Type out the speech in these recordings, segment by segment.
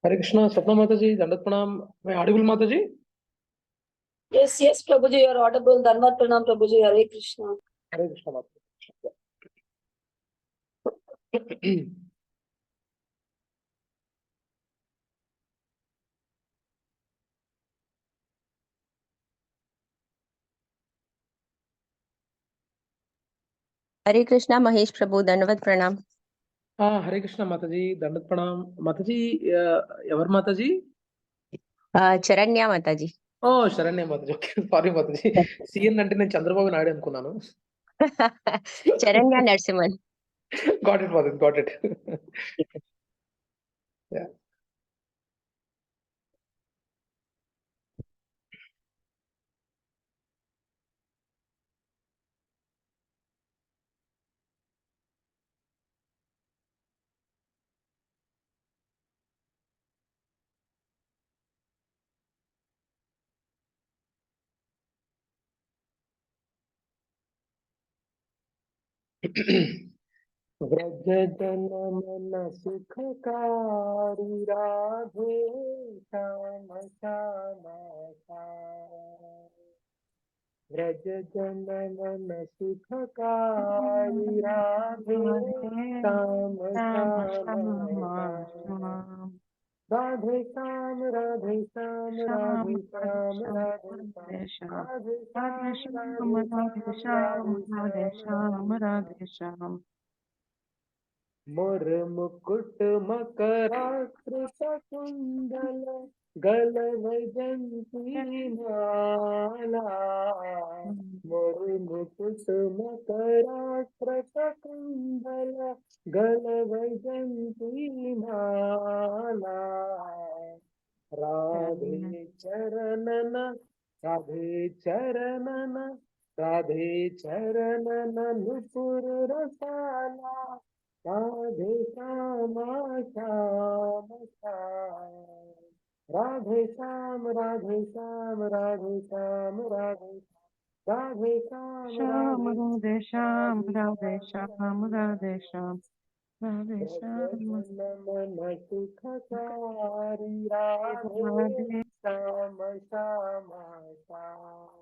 हरे कृष्णा। सपना माता जी, दंडवत प्रणाम। मैं ऑडिबल माता जी? Yes, yes, Prabhuji, you are audible. Dhanvat Pranam, Prabhuji. Hare Krishna. हरे कृष्णा माता जी। हरे कृष्णा महेश प्रभु दंडवत प्रणाम। हरे कृष्णा माता जी, दंडवत प्रणाम माता जी। एवर माता जी? చరణ్య మాతాజీ. ఓ శరణ్య మాతాజీ. ఓకే, సారీ మాతాజీ. సీఎన్ అంటే నేను చంద్రబాబు నాయుడు అనుకున్నాను. చరణ్య నరసింహన్. గాట్ ఇట్ మాతాజీ, గాట్ ఇట్. యా. व्रज जन मन सुखकारी राधे श्याम श्यामा व्रज जन मन सुखकारी राधे श्याम श्यामा राधे श्याम राधे श्याम राधे श्याम राधे श्याम राधे श्याम राधे श्याम राधे श्याम मोर मुकुट मकराकृत कुंडल गल वैजंती माला मोर मुकुट मकराकृत कुंडल गल वैजंती माला राधे चरणन राधे चरणन राधे चरणन नुपुर रसाला राधे श्यामा श्याम श्याम राधे श्याम राधे श्याम राधे श्याम राधे राधे श्याम राधे श्याम राधे श्याम राधे श्याम राधे श्याम मन सुखकारी राधे श्याम श्याम श्याम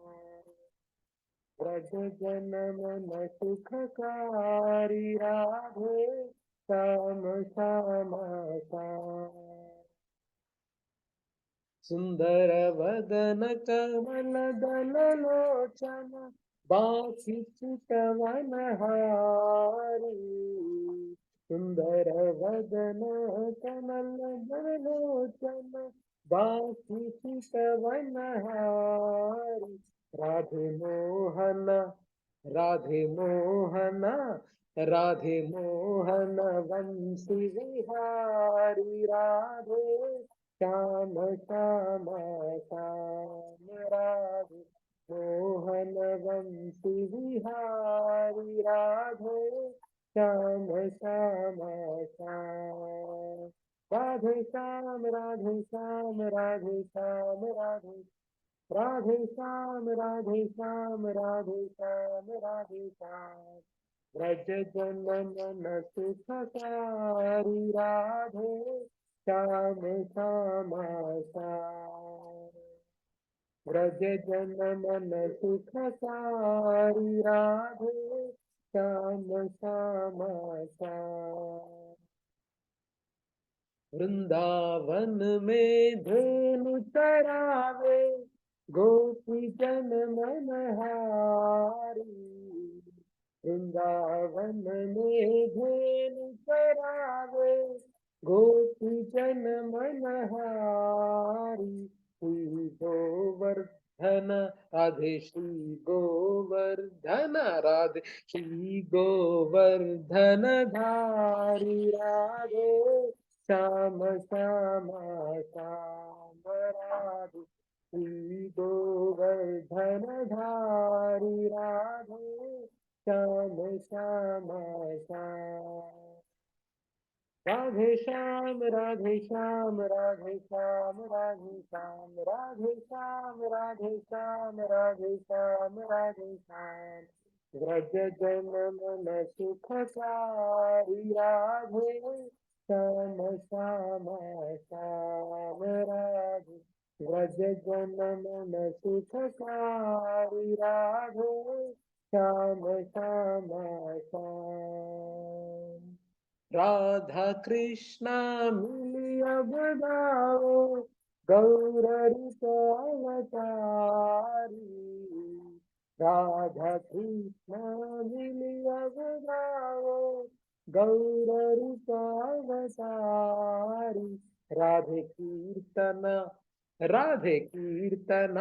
व्रज जन मन सुखकारी राधे श्याम श्याम श्याम सुंदर वदन कमल दल लोचन बासी चितवन हारी सुंदर वदन कमल दल लोचन बासी चितवन हारी राधे मोहन राधे मोहन राधे मोहन वंशी विहारी राधे श्याम श्याम श्याम राधे मोहन वंशी विहारी राधे श्याम श्याम श्याम राधे श्याम राधे श्याम राधे श्याम राधे राधे श्याम राधे श्याम राधे श्याम राधे श्याम व्रज जन मन सुखकारी राधे श्याम श्याम श्याम व्रज जन मन सुखकारी राधे श्याम श्याम श्याम वृंदावन में धेनु चरावे गोपी जन मन हारी वृंदावन में धेनु चरावे गोपी जन मन हारी श्री गोवर्धन राधे श्री गोवर्धन राधे श्री गोवर्धन धारी राधे श्याम श्याम श्याम राधे श्री गोवर्धन धारी राधे श्याम श्याम श्याम राधे श्याम राधे श्याम राधे श्याम राधे श्याम राधे श्याम राधे श्याम राधे श्याम राधे श्याम व्रज जन मन सुखकारी राधे श्याम श्याम श्याम राधे व्रज जन मन सुखकारी राधे श्याम श्याम श्याम। राधा कृष्ण मिलिया बदाओ गौर रूप अवतारी राधा कृष्ण मिलिया बदाओ गौर रूप अवतारी राधे कीर्तन राधे कीर्तन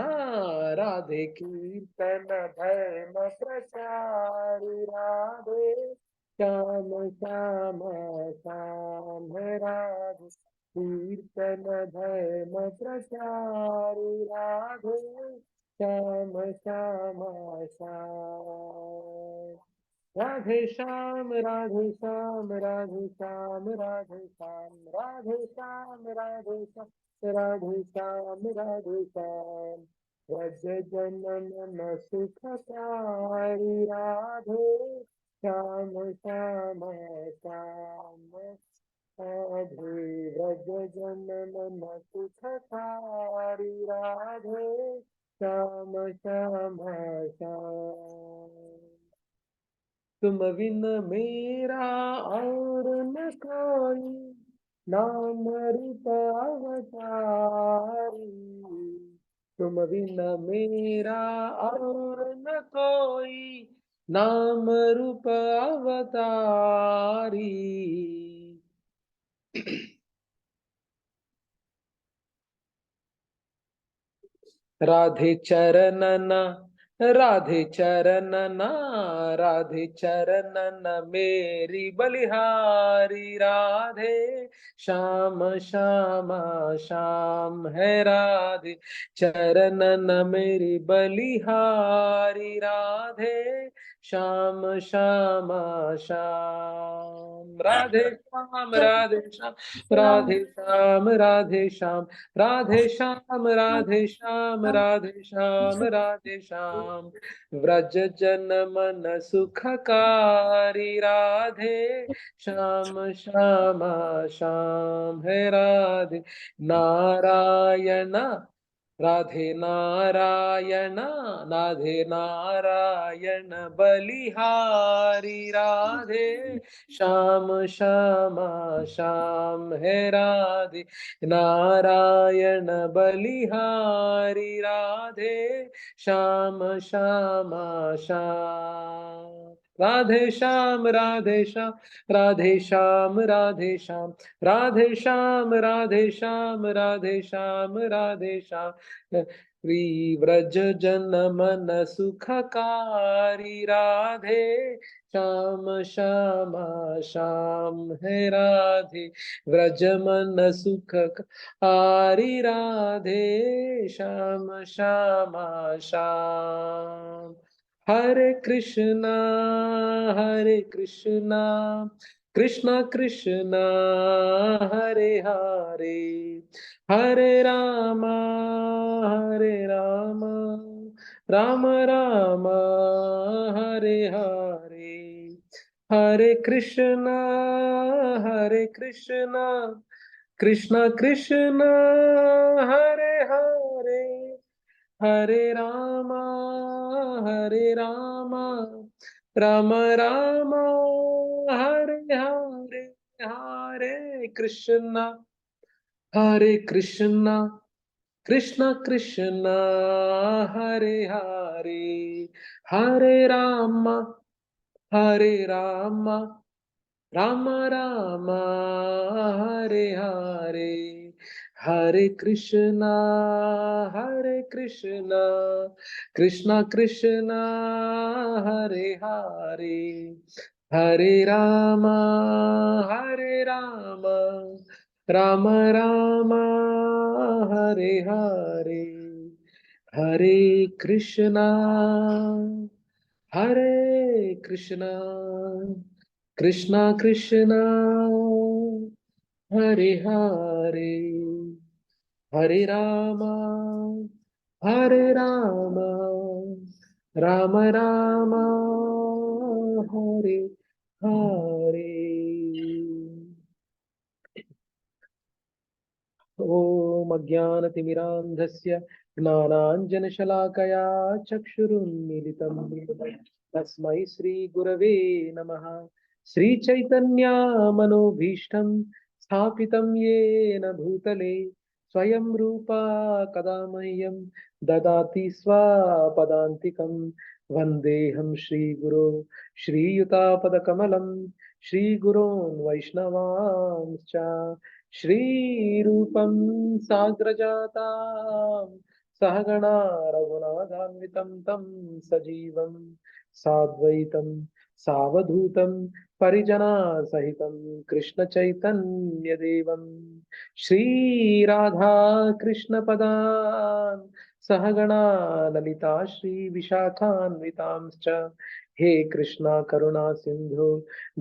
राधे कीर्तन धर्म प्रचारी राधे श्याम श्याम श्याम राधे कीर्तन धर्म प्रचारी राधे श्याम श्याम श्याम। राधे श्याम राधे श्याम राधे श्याम राधे श्याम राधे श्याम राधे श्याम राधे श्याम राधे श्याम। व्रज जन मन सुखकारी राधे श्याम श्याम श्याम राधे व्रज जन मन सुखकारी राधे श्याम श्याम श्याम। तुम बिन मेरा और न कोई नाम रूप अवतारी तुम बिन मेरा और न कोई नाम रूप अवतारी। राधे चरणन राधे चरणन राधे चरणन मेरी बलिहारी राधे श्याम श्याम श्याम है राधे चरणन मेरी बलिहारी राधे श्याम श्याम श्याम। राधे श्याम राधे श्याम राधे श्याम राधे श्याम राधे श्याम राधे श्याम राधे श्याम राधे श्याम। व्रज जन मन सुखकारी राधे श्याम श्याम श्याम है राधे नारायण राधे नारायण राधे नारायण बलिहारी राधे श्याम श्याम श्याम है राधे नारायण बलिहारी राधे श्याम श्याम श्याम। राधे श्याम राधे श्याम राधे श्याम राधे श्याम राधे श्याम राधे श्याम राधे श्याम राधे श्याम। व्रज जन मन सुखकारी राधे श्याम श्याम श्याम है राधे व्रज मन सुख कारी राधे श्याम श्याम श्याम। हरे कृष्णा कृष्णा कृष्णा हरे हरे हरे राम राम राम हरे हरे। हरे कृष्णा कृष्णा कृष्णा हरे हरे हरे राम राम राम हरे हरे। हरे कृष्णा कृष्णा कृष्णा हरे हरे हरे राम राम राम हरे हरे। हरे कृष्णा कृष्णा कृष्णा हरे हरे हरे राम राम राम हरे हरे। हरे कृष्णा कृष्णा कृष्णा हरे हरे हरे राम राम राम हरे हरे। ॐ अज्ञानतिमिरान्धस्य ज्ञानाञ्जनशलाकया चक्षुरुन्मीलितं तस्मै श्रीगुरवे नमः। श्रीचैतन्यमनोभीष्टं स्थापितं येन भूतले स्वयं रूपा कदा मह्यं ददाति स्वपदान्तिकं। वन्देऽहं श्रीगुरो श्रीयुतापदकमलं श्रीगुरोन् वैष्णवांश्च श्रीरूपं साग्रजातां सहगणा रघुनाथान्वितं तं सजीवं साद्वैतं सावधूतं परिजनासहितं कृष्णचैतन्यदेवं श्रीराधा कृष्णपदान् सहगणा ललिता श्रीविशाखान्वितांश्च। हे कृष्णा करुणा सिन्धु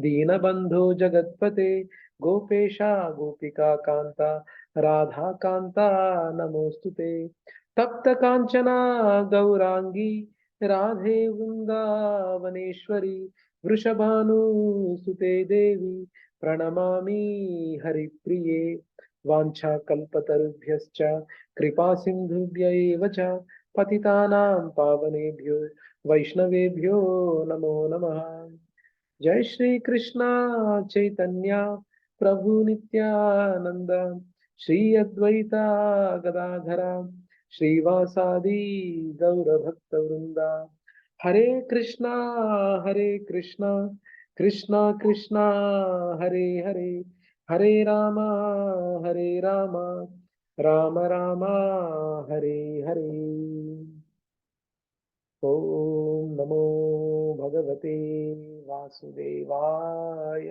दीनबन्धो जगत्पते गोपेशा गोपिका कांता राधा कांता नमोस्तुते। तप्त कांचना गौरांगी राधे वृंदावनेश्वरी वृषभानुसुते देवी प्रणमामि हरिप्रिये। वाञ्छाकल्पतरुभ्यश्च कृपा सिन्धुभ्य एव च पतितानां पावनेभ्यो वैष्णवेभ्यो नमो नमः। जय श्री कृष्णा चैतन्य प्रभु नित्यानंद श्री अद्वैता गदाधरा श्रीवासादि गौर भक्त वृंदा। हरे कृष्णा कृष्णा कृष्णा हरे हरे हरे राम राम राम हरे हरे। ओम नमो भगवते वासुदेवाय।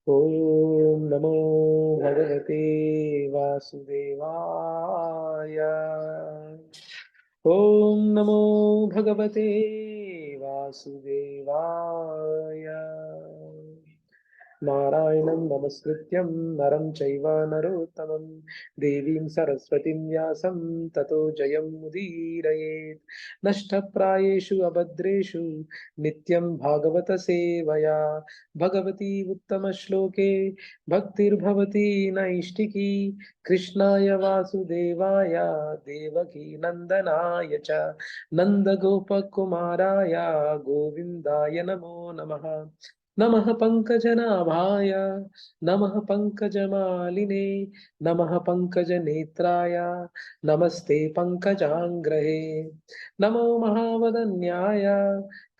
ओम नमो भगवते वासुदेवाय। ओम नमो भगवते वासुदेवाय। नारायणं नमस्कृत्यं नरं चैव नरोत्तमं देवीं सरस्वतीं व्यासं ततो जयमुदीरयेत्। नष्टप्रायेषु अभद्रेषु नित्यं भागवत सेवया भगवती उत्तमश्लोके भक्तिर्भवति नैष्टिकी। कृष्णाय वासुदेवाय देवकी नन्दनाय च नन्दगोपकुमाराय गोविन्दाय नमो नमः। नमः पंकजनाभाय नमः पंकजमालिने नमः पंकजनेत्राय नमस्ते पंकजांग्रहे। नमो महावदन्याय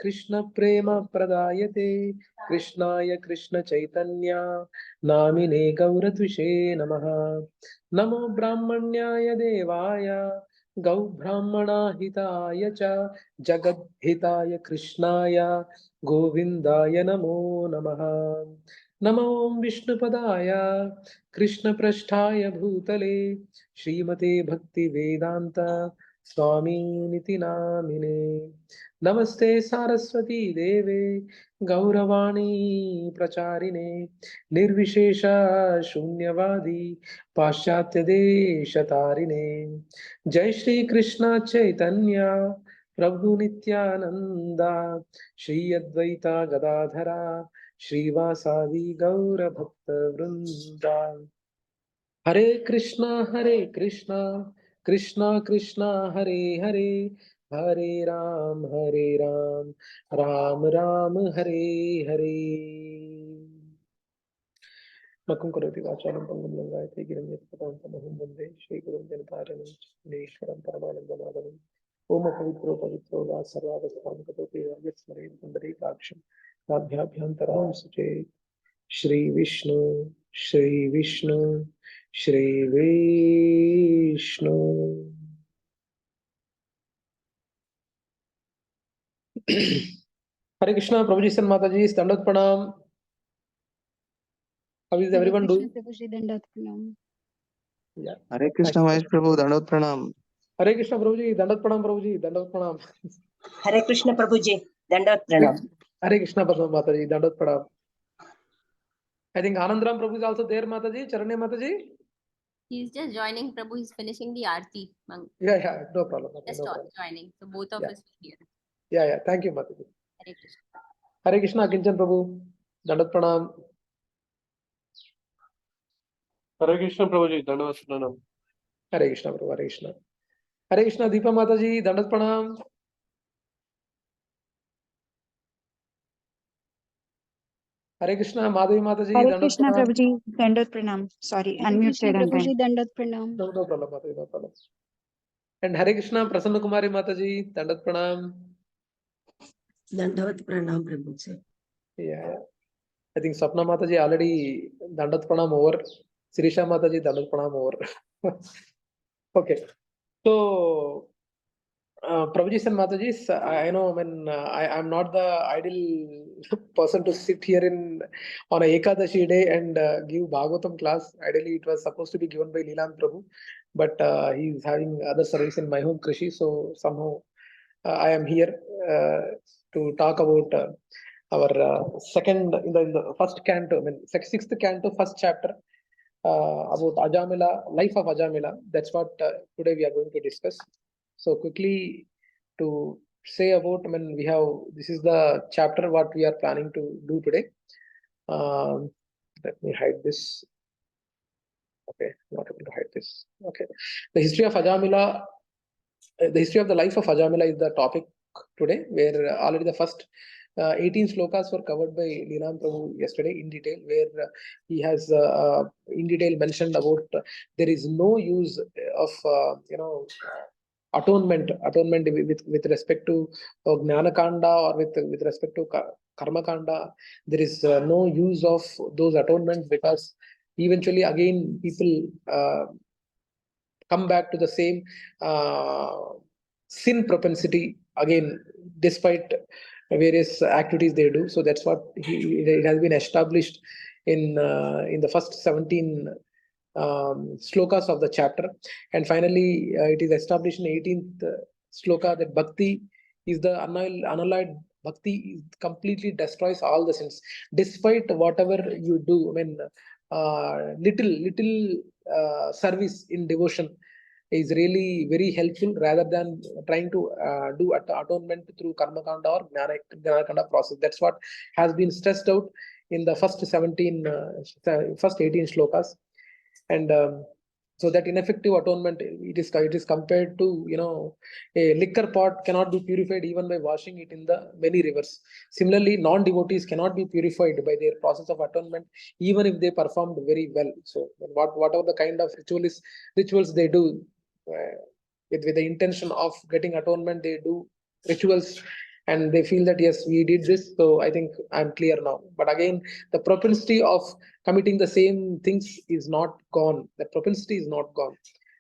कृष्ण प्रेम प्रदायते कृष्णाय कृष्ण चैतन्य नामिने गौरद्विषे नमः। नमो ब्राह्मण्याय देवाय गौ ब्राह्मणा हिताय च जगद्हिताय कृष्णाय गोविंदाय नमो नमः। नमो विष्णुपदाय कृष्णपृष्ठाय भूतले श्रीमते भक्तिवेदांत स्वामीनिति नामिने। नमस्ते सारस्वती देवे गौरवाणी प्रचारिणे निर्विशेष शून्यवादी पाश्चात्य देशतारिणे। जय श्री कृष्ण चैतन्य प्रभु नित्यानंदा श्री अद्वैता गदाधरा श्रीवासादि गौर भक्त वृंदा। हरे कृष्णा कृष्णा कृष्णा हरे हरे हरे राम राम राम हरे हरे। मकं करोति वाचालं पङ्गुं लङ्घयते गिरिं यत्पदान्तमहं वन्दे श्रीगुरुं जनतारणं ईश्वरं परमानन्दमाधवम्। ओम पवित्रो पवित्रो वा सर्वावस्थां गतोऽपि यस्मरेत् पुण्डरीकाक्षं नाभ्याभ्यन्तरां सुचेत्। श्री विष्णु श्री विष्णु श्री विष्णु। हरे कृष्णा प्रभु जी सन माता जी दंडवत प्रणाम। How is Hare everyone Krishna doing? प्रभु जी दंडवत प्रणाम। Yeah. हरे कृष्ण महेश प्रभु दंडवत प्रणाम। हरे कृष्णा प्रभु जी दंडवत प्रणाम। प्रभु जी दंडवत प्रणाम। हरे कृष्ण प्रभु जी दंडवत प्रणाम। हरे कृष्णा माता जी दंडवत प्रणाम। I think Anandram Prabhu is also there, Mataji. Charanya Mataji. He's just joining, Prabhu. He's finishing the Aarti. Yeah, no problem. Just No problem. joining. So both of Yeah. us will be here. Yeah. Thank you, Mataji. Hare Krishna. Hare Krishna, Kinchan Prabhu. Dandat Pranam. Hare Krishna Prabhuji, Dandavat Pranam. Hare Krishna Prabhu, Hare Krishna. Hare Krishna Deepa Mataji, Dandavat Pranam. Hare Krishna Madhavi Mataji, Hare Dandavat Krishna Pranam. Prabhuji, Dandavat Pranam. Sorry, Hare Krishna unmuted on time. Prabhuji, Dandat Pranam. No problem, Mataji, no problem. And Hare Krishna Prasanna Kumari Mataji, Dandavat Pranam. Dandavat Pranam Prabhuji. Yeah. I think Sapna Mataji already Dandavat Pranam over. Sirisha Mataji, Dandavat Pranam over. Okay. So, Prabhuji and Mataji, I know when I'm not the ideal person to sit here on a Ekadashi day and give Bhagavatam class. Ideally, it was supposed to be given by Lilananda Prabhu, but he's having other service in my home, Krishi. So somehow I am here to talk about our second in the first canto, sixth canto, first chapter. About Ajamila, life of Ajamila. That's what today we are going to discuss. So quickly to say about, we have, this is the chapter what we are planning to do today. Let me hide this. Okay, not able to hide this. Okay, the history of Ajamila, the history of the life of Ajamila is the topic today, where already the first 18 slokas were covered by Lilananda Prabhu yesterday in detail, where he has in detail mentioned about there is no use of atonement with respect to Jnana Kanda or with respect to Karma Kanda. There is no use of those atonements, because eventually again people come back to the same sin propensity again, despite various activities they do. So that's what it has been established in the first 17 slokas of the chapter, and finally it is established in 18th sloka that bhakti is the unalloyed bhakti completely destroys all the sins, despite whatever you do. Little service in devotion is really very helpful, rather than trying to do atonement through karma kanda or gnana kanda process. That's what has been stressed out in the first 18 slokas. And so that ineffective atonement, it is compared to, a liquor pot cannot be purified even by washing it in the many rivers. Similarly, non-devotees cannot be purified by their process of atonement, even if they performed very well. So whatever the kind of rituals they do, with the intention of getting atonement, they do rituals, and they feel that yes, we did this, so I think I'm clear now. But again, the propensity of committing the same things is not gone. That propensity is not gone.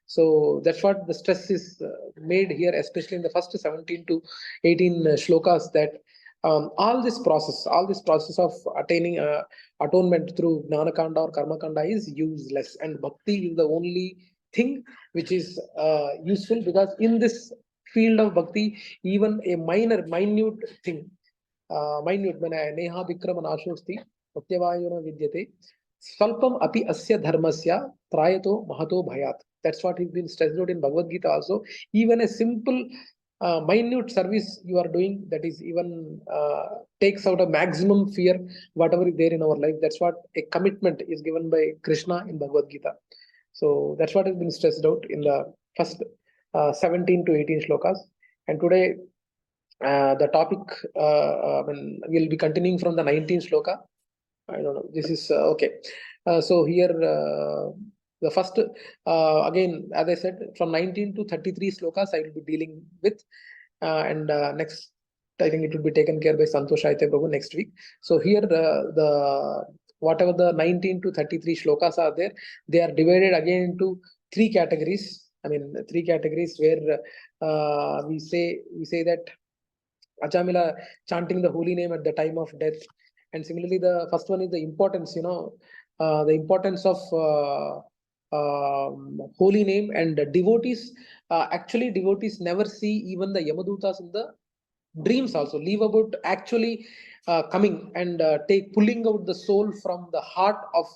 So that's what the stress is made here, especially in the first 17 to 18 shlokas, that all this process of attaining atonement through Gnana Kanda or Karma Kanda is useless, and bhakti is the only thing which is useful, because in this field of bhakti, even a minute thing, minute, neha vikrama nashosti pratyavayona vidyate svalpam api asya dharmasya trayato mahato bhayat. That's what has been stressed out in Bhagavad Gita also. Even a simple minute service you are doing, that is even takes out a maximum fear whatever is there in our life. That's what a commitment is given by Krishna in Bhagavad Gita. So that's what has been stressed out in the first 17 to 18 shlokas. And today the topic, we'll be continuing from the 19th shloka. I don't know. This is okay. So here the first, again, as I said, from 19 to 33 slokas I will be dealing with, and next I think it will be taken care by Santosh Aite Prabhu next week. So here the whatever the 19 to 33 shlokas are there, they are divided again into three categories. Three categories where we say that Ajamila chanting the holy name at the time of death. And similarly, the first one is the importance, the importance of holy name and devotees. Actually, devotees never see even the Yamadutas in the dreams also. Leave about actually coming and pulling out the soul from the heart of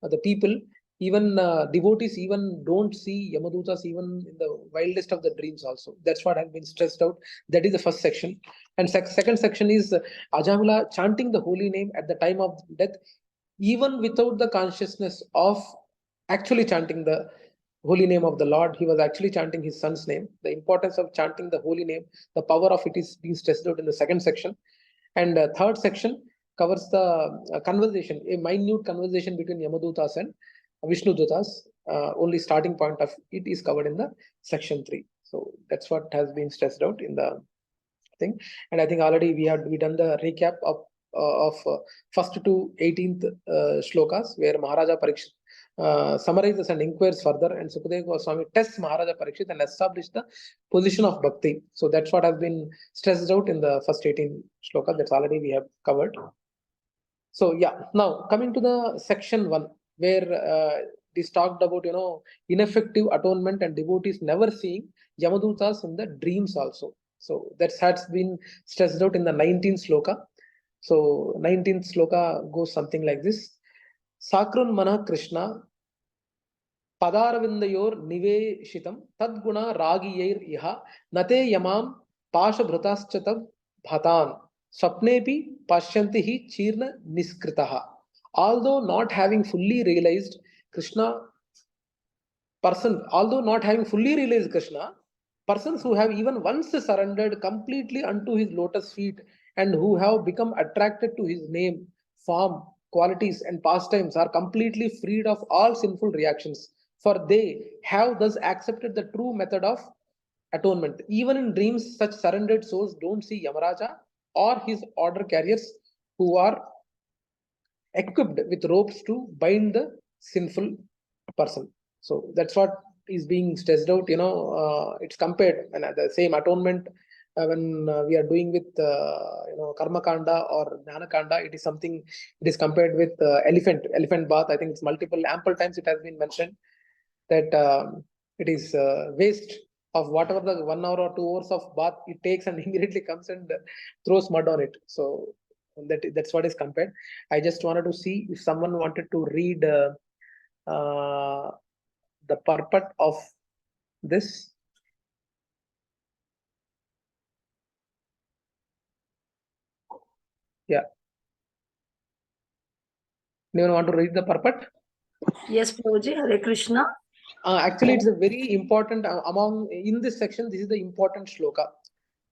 the people. Even devotees even don't see Yamadutas even in the wildest of the dreams also. That's what has been stressed out. That is the first section. And second section is Ajamila chanting the holy name at the time of death, even without the consciousness of actually chanting the holy name of the Lord. He was actually chanting his son's name. The importance of chanting the holy name, the power of it is being stressed out in the second section. And third section covers the conversation, a minute conversation between Yamadutas and Vishnu Dutas. Only starting point of it is covered in the section 3. So that's what has been stressed out in the thing. And I think already we done the recap of first to 18th shlokas, where Maharaja Parikshit summarizes and inquires further, and Sukadeva Goswami tests Maharaja Parikshit and established the position of bhakti. So that's what has been stressed out in the first 18 shlokas. That's already we have covered. So yeah, now coming to the section 1, where it is talked about, ineffective atonement and devotees never seeing Yamadutas in the dreams also. So that has been stressed out in the 19th sloka. So 19th sloka goes something like this. Sakrun mana Krishna Padaravindayor Niveshitam Tadguna Ragiyair Iha Nate Yamam Pasha Bhrataschatav Bhatan Swapnepi Pashyantihi Chirna Niskritaha. Although not having fully realized Krishna, persons who have even once surrendered completely unto his lotus feet and who have become attracted to his name, form, qualities, and pastimes are completely freed of all sinful reactions, for they have thus accepted the true method of atonement. Even in dreams, such surrendered souls don't see Yamaraja or his order carriers who are equipped with ropes to bind the sinful person. So that's what is being stressed out. It's compared, and the same atonement when we are doing with karma kanda or jnana kanda, it is compared with elephant bath. I think it's ample times it has been mentioned that it is waste of whatever the 1 hour or 2 hours of bath it takes, and immediately comes and throws mud on it. So that's what is compared. I just wanted to see if someone wanted to read the purport of this. Yeah. Anyone want to read the purport? Yes, Prabhuji, Hare Krishna. Actually, it's a very important in this section. This is the important shloka.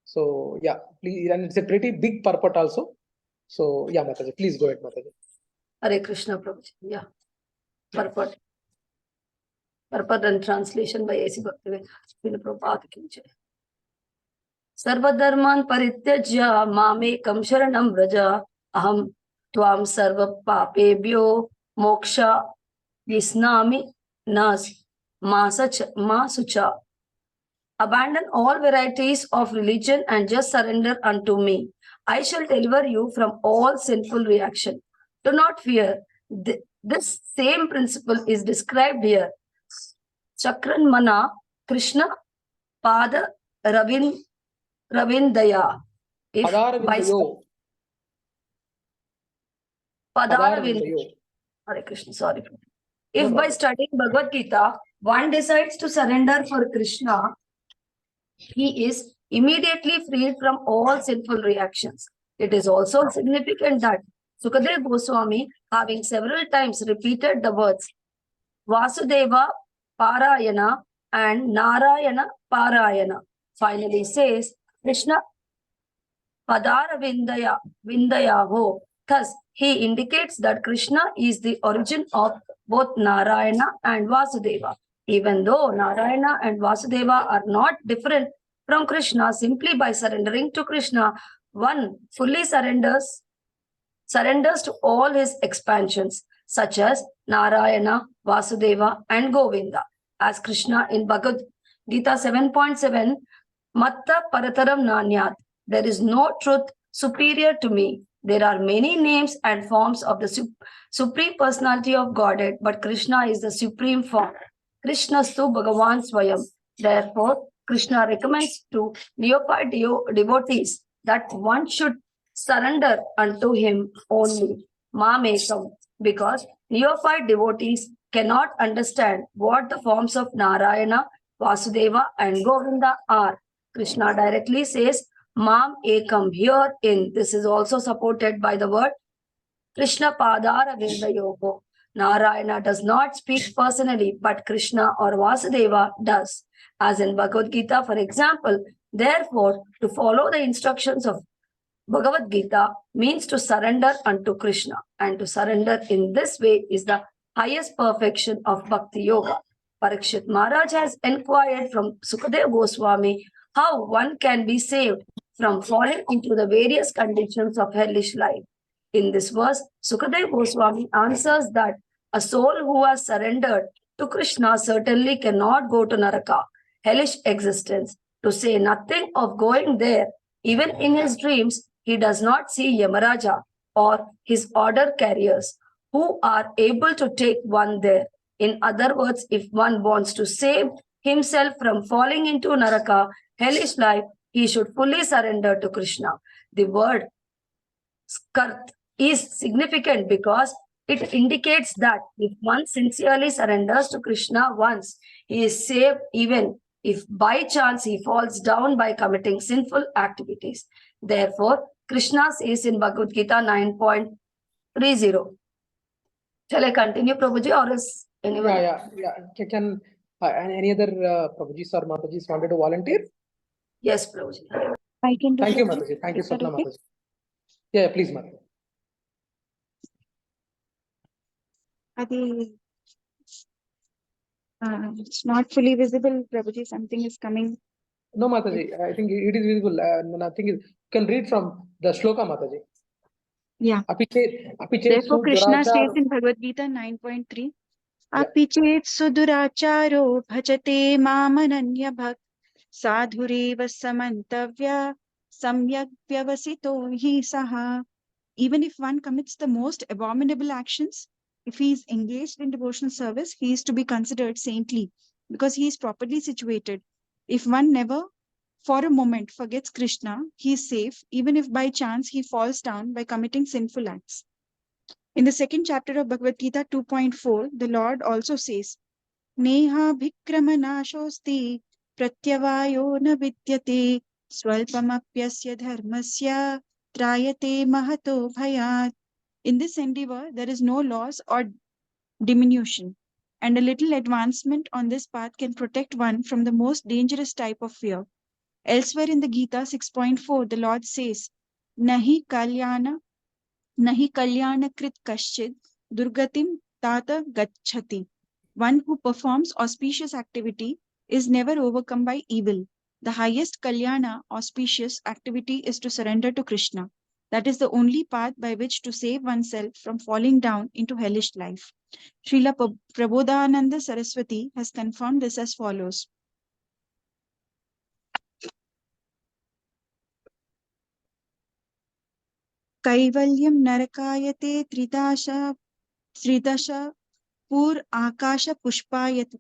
So yeah, please, and it's a pretty big purport also. So yeah, Mataji, please go ahead, Mataji. Hare Krishna, Prabhuji. Yeah. Purport. Purport and translation by A.C. Bhaktivedanta Prabhupada ki jai. Sarvadharman parityajya mamekam sharanam vraja aham tvam sarva papebhyo moksha visnami nas masucha. Abandon all varieties of religion and just surrender unto me. I shall deliver you from all sinful reaction. Do not fear. This same principle is described here. Chakran mana Krishna pada ravindaya. If by Padaravindayo. Hare Krishna, sorry. If by studying Bhagavad Gita, one decides to surrender for Krishna, he is immediately freed from all sinful reactions. It is also significant that Sukadeva Goswami, having several times repeated the words Vasudeva Parayana and Narayana Parayana, finally says Krishna Padara Vindayaho. Thus, he indicates that Krishna is the origin of both Narayana and Vasudeva. Even though Narayana and Vasudeva are not different from Krishna, simply by surrendering to Krishna, one fully surrenders to all his expansions, such as Narayana, Vasudeva, and Govinda. As Krishna in Bhagavad Gita 7.7, Matta Parataram Nanyat, there is no truth superior to me. There are many names and forms of the Supreme Personality of Godhead, but Krishna is the supreme form. Krishna Stu Bhagavan Swayam. Therefore, Krishna recommends to neophyte devotees that one should surrender unto him only, Mamekam, because neophyte devotees cannot understand what the forms of Narayana, Vasudeva, and Govinda are. Krishna directly says, Mam Ekam. Herein, this is also supported by the word Krishna Padara Vindayogo. Narayana does not speak personally, but Krishna or Vasudeva does. As in Bhagavad Gita, for example, therefore, to follow the instructions of Bhagavad Gita means to surrender unto Krishna, and to surrender in this way is the highest perfection of Bhakti Yoga. Parikshit Maharaj has inquired from Sukadeva Goswami how one can be saved from falling into the various conditions of hellish life. In this verse, Sukadeva Goswami answers that a soul who has surrendered to Krishna certainly cannot go to Naraka, hellish existence, to say nothing of going there. Even in his dreams, he does not see Yamaraja or his order carriers who are able to take one there. In other words, if one wants to save himself from falling into Naraka, hellish life, he should fully surrender to Krishna. The word skart is significant because it indicates that if one sincerely surrenders to Krishna once, he is saved even if by chance he falls down by committing sinful activities. Therefore, Krishna says in Bhagavad Gita 9.30. Shall I continue, Prabhuji, or is anyone? Yeah. Can any other Prabhujis or Matajis wanted to volunteer? Yes, Prabhuji. I can do Thank you, Prabhuji. Mataji. Thank you, Is that Swapna okay? Mataji. Yeah, please, Mataji. Adi, it's not fully visible, Prabhuji. Something is coming. No, Mataji, I think it is visible. Nothing is. You can read from the shloka, Mataji. Yeah. Apiche Therefore, Krishna says Sudurachar. in Bhagavad Gita 9.3, Yeah. Apichet suduracharo bhajate mamananya bhak sadhureva samantavya samyak vyavasito hi saha. Even if one commits the most abominable actions, if he is engaged in devotional service, he is to be considered saintly because he is properly situated. If one never for a moment forgets Krishna, he is safe even if by chance he falls down by committing sinful acts. In the second chapter of Bhagavad Gita 2.4, the Lord also says, Neha bhikramanashosti pratyavayo na vidyate swalpamapyasya dharmasya trayate mahato bhayat. In this endeavor, there is no loss or diminution, and a little advancement on this path can protect one from the most dangerous type of fear. Elsewhere in the Gita 6.4, the Lord says, Nahi kalyana krit kaschid durgatim tata gachati. One who performs auspicious activity is never overcome by evil. The highest kalyana, auspicious activity is to surrender to Krishna. That is the only path by which to save oneself from falling down into hellish life. Srila Prabodhananda Saraswati has confirmed this as follows. Kaivalyam narakayate tridasha pur akasha pushpayate.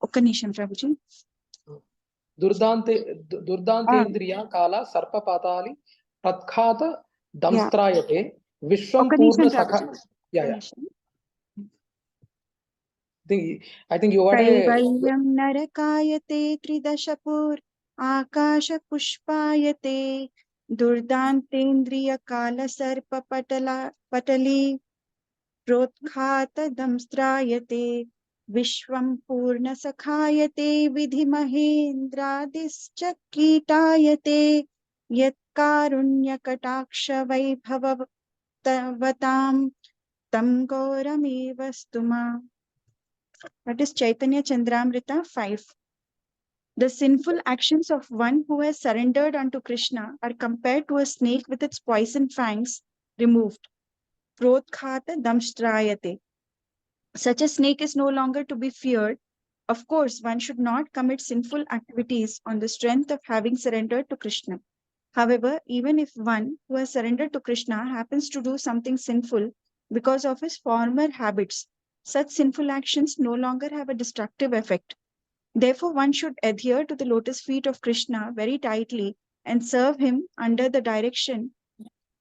Okanisham Prabhuji. Durdantendriya kala sarpa patali prakhata Yeah. damstrayate vishwam Okanisham purna sakha. Prabhuji. Yeah. Okanisham. I think you got a. Kaivalyam narakayate tridashapur akasha pushpayate durdantendriya kala sarpa patali प्रोत्खात दंस्त्रायते विश्वं पूर्ण सखायते विधि महेन्द्रादिश्च कीटायते यत्कारुण्यकटाक्ष वैभवतां तं गौरमेव स्तुमा. That is Chaitanya Chandramrita 5. The sinful actions of one who has surrendered unto Krishna are compared to a snake with its poison fangs removed. Protkhata damstrayate. Such a snake is no longer to be feared. Of course, one should not commit sinful activities on the strength of having surrendered to Krishna. However, even if one who has surrendered to Krishna happens to do something sinful because of his former habits, such sinful actions no longer have a destructive effect. Therefore, one should adhere to the lotus feet of Krishna very tightly and serve him under the direction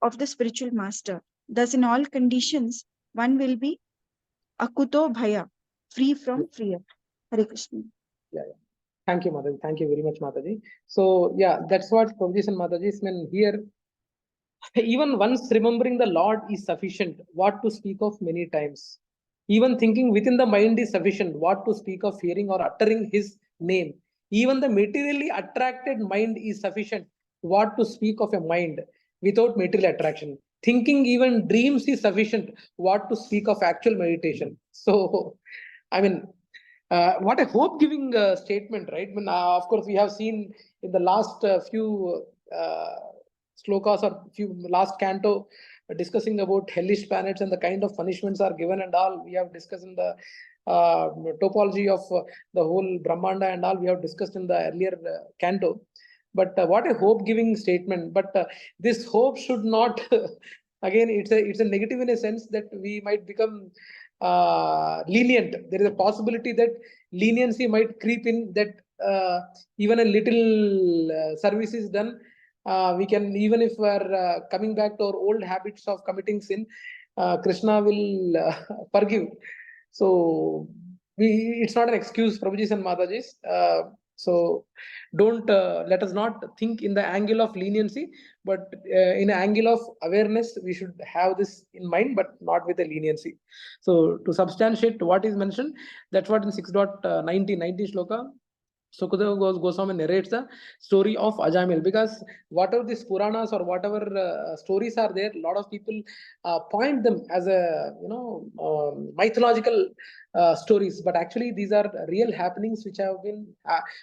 of the spiritual master. Thus, in all conditions, one will be akuto bhaya, free from fear. Hare Krishna. Yeah. Thank you, Mataji. Thank you very much, Mataji. So, yeah, that's what Prabhuji and Mataji mean here. Even once remembering the Lord is sufficient, what to speak of many times. Even thinking within the mind is sufficient, what to speak of hearing or uttering his name. Even the materially attracted mind is sufficient, what to speak of a mind without material attraction. Thinking even dreams is sufficient, what to speak of actual meditation. So, I mean, what a hope-giving statement, right? I mean, of course, we have seen in the last few slokas or few last canto discussing about hellish planets and the kind of punishments are given and all. We have discussed in the topology of the whole Brahmanda and all. We have discussed in the earlier canto. But what a hope-giving statement. But this hope should not. Again, it's a negative in a sense that we might become lenient. There is a possibility that leniency might creep in, that even a little service is done, we can, even if we're coming back to our old habits of committing sin, Krishna will forgive. So it's not an excuse, Prabhujis and Matajis. So don't let us not think in the angle of leniency, but in an angle of awareness. We should have this in mind, but not with a leniency. So to substantiate what is mentioned, that's what in 6.19 shloka, Sukadeva Goswami narrates the story of Ajamil, because whatever these Puranas or whatever stories are there, a lot of people point them as a mythological stories, but actually these are real happenings which have been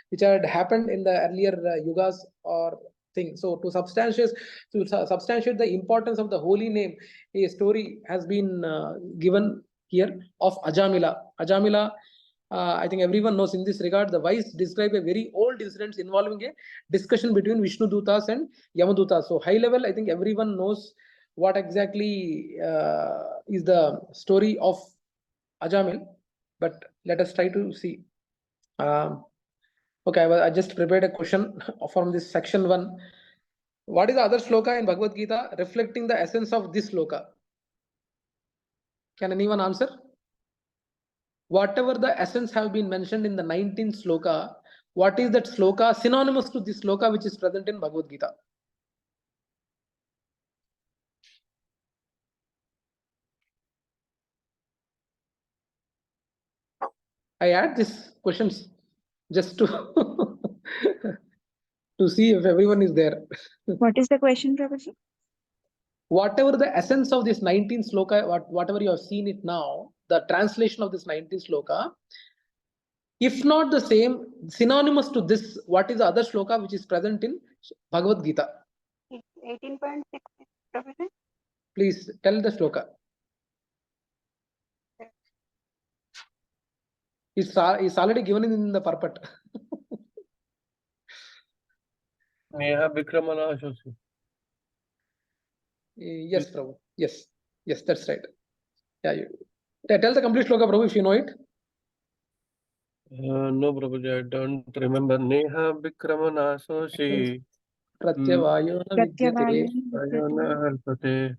which had happened in the earlier yugas or thing. So to substantiate the importance of the holy name, a story has been given here of Ajamila. Ajamila, I think everyone knows in this regard. The wise describe a very old incident involving a discussion between Vishnu Dutas and Yamadutas. So high level, I think everyone knows what exactly is the story of Ajamil. But let us try to see. Okay, I just prepared a question from this section 1. What is the other sloka in Bhagavad Gita reflecting the essence of this sloka? Can anyone answer? Whatever the essence have been mentioned in the 19th sloka, what is that sloka synonymous to this sloka which is present in Bhagavad Gita? I add these questions just to to see if everyone is there. What is the question, Prabhuji? Whatever the essence of this 19th sloka, whatever you have seen it now, the translation of this 19th sloka, if not the same, synonymous to this, what is the other sloka which is present in Bhagavad Gita? 18.6, Prabhuji. Please tell the sloka. It's already given in the purport. Neha Vikramana Ashosi. Yes, Prabhu. Yes, that's right. Yeah, tell the complete sloka, Prabhu, if you know it. No, Prabhuji, I don't remember. Neha Vikramana Ashosi. Pratyavayona vidyate Ayana Halpate.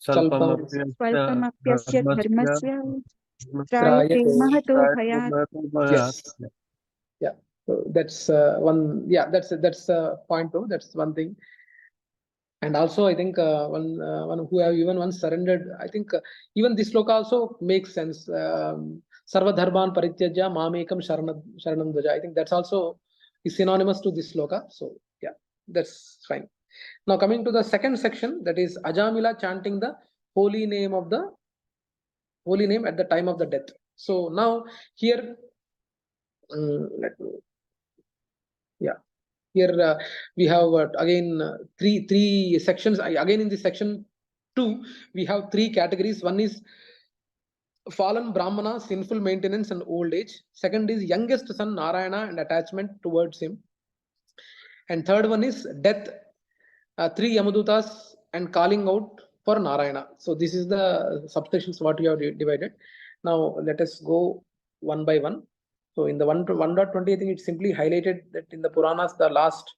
Salpam Swalpamapyasya dharmasya Trayate. trayate mahato bhayat. Yes. Yeah. So that's one. Yeah, that's a point too. That's one thing. And also, I think one who have even once surrendered. I think even this sloka also makes sense. Sarva dharman parityaja mamekam sharanam dvaja. I think that's also is synonymous to this sloka. So yeah, that's fine. Now coming to the second section, that is Ajamila chanting the holy name at the time of the death. So now here, let me. Yeah. Here we have again three sections. Again in this section 2, we have 3 categories. One is fallen Brahmana, sinful maintenance and old age. Second is youngest son Narayana and attachment towards him. And third one is death, 3 Yamadutas and calling out for Narayana. So this is the subsections what we have divided. Now let us go one by one. So in the 1.20, I think it's simply highlighted that in the Puranas, the last,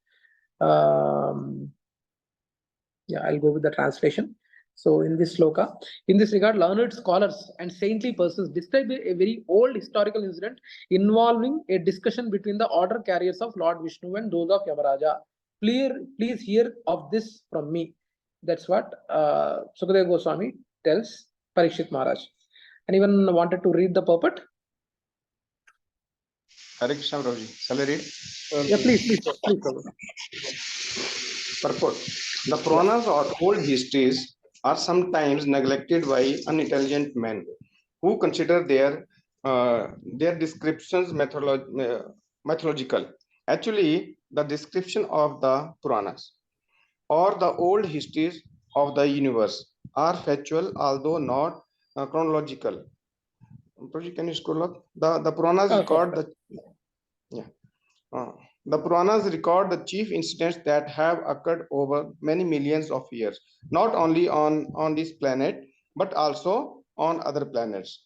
yeah, I'll go with the translation. So in this sloka, in this regard, learned scholars and saintly persons describe a very old historical incident involving a discussion between the order carriers of Lord Vishnu and those of Yamaraja. Please hear of this from me. That's what Sukadeva Goswami tells Parikshit Maharaj. Anyone wanted to read the purport? Hare Krishna, Prabhuji. Shall I read? Yeah, please, Prabhu. Purport. The Puranas or old histories are sometimes neglected by unintelligent men who consider their descriptions mythological. Actually, the description of the Puranas or the old histories of the universe are factual, although not chronological. Prabhuji, can you scroll up? The Puranas record the Puranas record the chief incidents that have occurred over many millions of years, not only on this planet, but also on other planets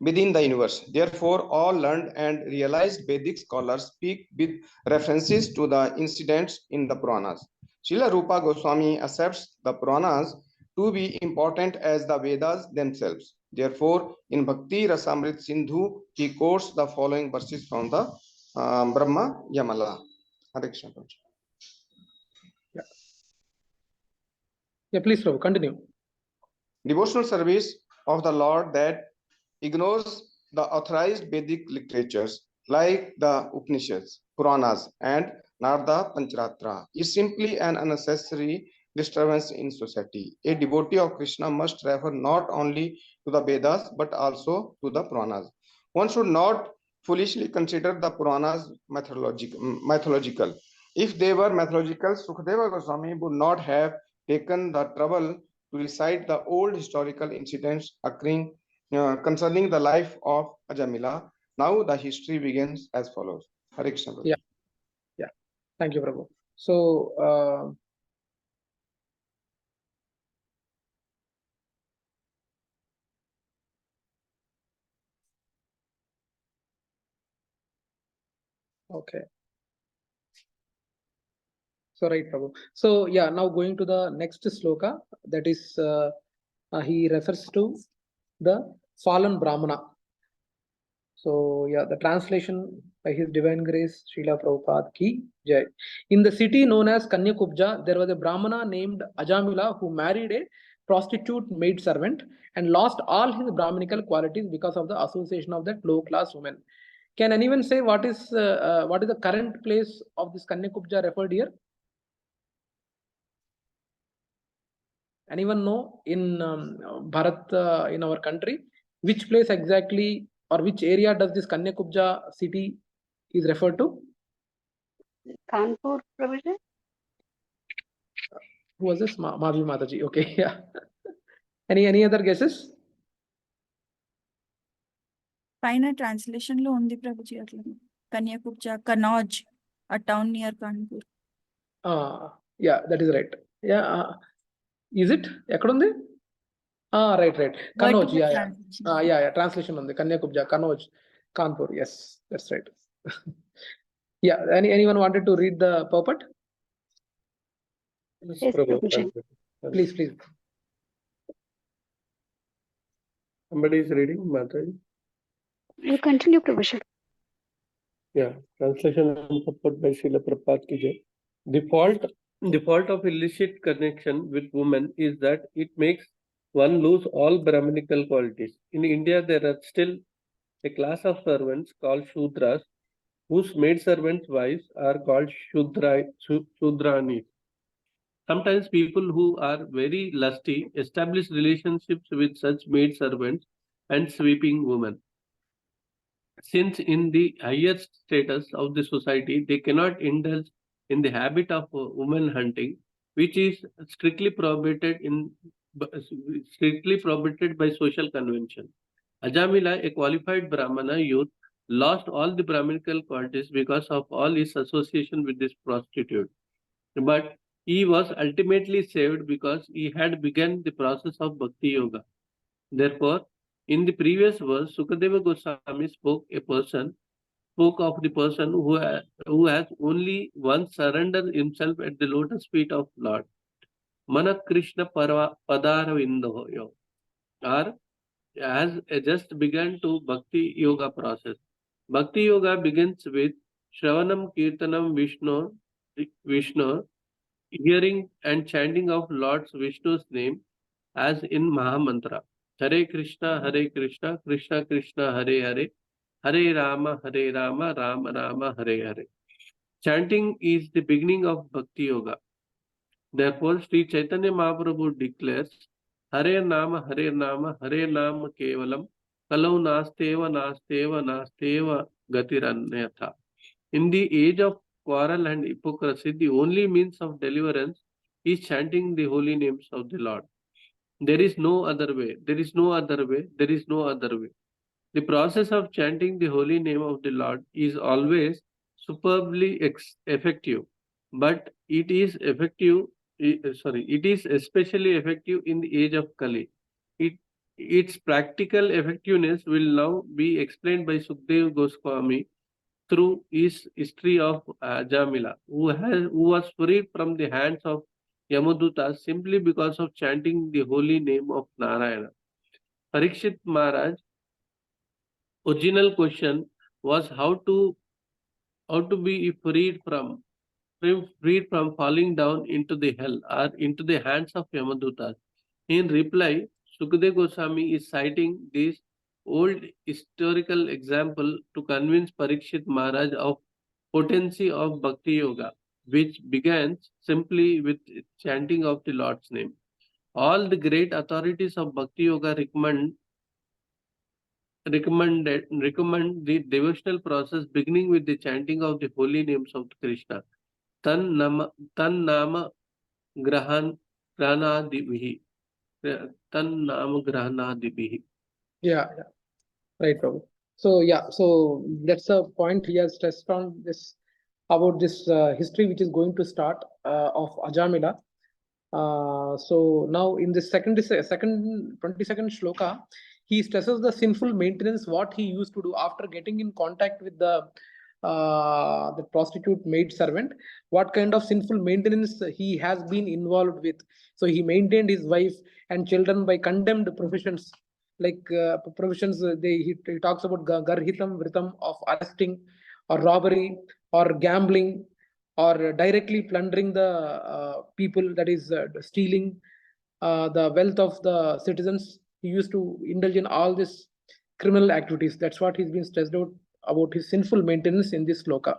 within the universe. Therefore, all learned and realized Vedic scholars speak with references to the incidents in the Puranas. Srila Rupa Goswami accepts the Puranas to be important as the Vedas themselves. Therefore, in Bhakti Rasamrit Sindhu, he quotes the following verses from the Brahma Yamala. Hare Krishna. Yeah, please, Prabhu, continue. Devotional service of the Lord that ignores the authorized Vedic literatures like the Upanishads, Puranas, and Narada Pancharatra is simply an unnecessary disturbance in society. A devotee of Krishna must refer not only to the Vedas but also to the Puranas. One should not foolishly consider the Puranas mythological. If they were mythological, Sukadeva Goswami would not have taken the trouble to recite the old historical incidents occurring concerning the life of Ajamila. Now the history begins as follows. Hare Krishna. Yeah. Thank you, Prabhu. So, okay. So, right, Prabhu. So, yeah, now going to the next sloka, that is, he refers to the fallen Brahmana. So, yeah, the translation by His Divine Grace, Srila Prabhupada Ki Jai. In the city known as Kanyakubja, there was a Brahmana named Ajamila who married a prostitute maid servant and lost all his Brahminical qualities because of the association of that low class woman. Can anyone say what is the current place of this Kanyakubja referred here? Anyone know in Bharat, in our country, which place exactly or which area does this Kanyakubja city is referred to? Kanpur, Prabhuji. Who was this? Madhavi Mataji. Okay, yeah. Any other guesses? Final translation lo undi Prabhuji atla. Kanyakubja, Kanauj, a town near Kanpur. Yeah, that is right. Yeah, is it? Ekkundi? Right. Kanauj, yeah. Translation on the Kanyakubja, Kanauj, Kanpur. Yes, that's right. Yeah, anyone wanted to read the purport? Yes, Prabhuji. Please. Somebody is reading, Mataji. You continue, Prabhuji. Yeah, translation and support by Srila Prabhupada Ki Jai. The fault of illicit connection with women is that it makes one lose all Brahminical qualities. In India, there are still a class of servants called Shudras, whose maid servants' wives are called Shudranis. Sometimes people who are very lusty establish relationships with such maid servants and sweeping women. Since in the highest status of the society, they cannot indulge in the habit of woman hunting, which is strictly prohibited by social convention. Ajamila, a qualified Brahmana youth, lost all the Brahminical qualities because of all his association with this prostitute. But he was ultimately saved because he had begun the process of Bhakti Yoga. Therefore, in the previous verse, Sukadeva Goswami spoke of the person who has only once surrendered himself at the lotus feet of Lord. Manat Krishna Padaravindoyo, or has just begun to Bhakti Yoga process. Bhakti Yoga begins with Shravanam Kirtanam Vishnu hearing and chanting of Lord Vishnu's name as in Mahamantra. Hare Krishna, Krishna Krishna, Hare Hare, Hare Rama, Rama Rama, Hare Hare. Chanting is the beginning of Bhakti Yoga. Therefore, Sri Chaitanya Mahaprabhu declares, Hare Nama Kevalam, Kalau Nasteva Gatiranyatha. In the age of quarrel and hypocrisy, the only means of deliverance is chanting the holy names of the Lord. There is no other way. There is no other way. There is no other way. The process of chanting the holy name of the Lord is always superbly effective, but it is it is especially effective in the age of Kali. Its practical effectiveness will now be explained by Sukdev Goswami through his history of Jamila, who was freed from the hands of Yamaduta simply because of chanting the holy name of Narayana. Parikshit Maharaj original question was how to be freed from falling down into the hell or into the hands of Yamadutas. In reply, Sukadeva Goswami is citing this old historical example to convince Parikshit Maharaj of potency of Bhakti Yoga, which begins simply with chanting of the Lord's name. All the great authorities of Bhakti Yoga recommend the devotional process beginning with the chanting of the holy names of Krishna. Tan nama grahana divihi. Tan nama grahana divihi. Yeah, right, Prabhu. So yeah, so that's a point he has stressed on this about this history which is going to start of Ajamila. So now in the second 22nd shloka, he stresses the sinful maintenance what he used to do after getting in contact with the prostitute maid servant, what kind of sinful maintenance he has been involved with. So he maintained his wife and children by condemned professions, like professions. He talks about garhitam vritam of arresting or robbery or gambling or directly plundering the people, that is stealing the wealth of the citizens. He used to indulge in all these criminal activities. That's what he's been stressed out about his sinful maintenance in this sloka.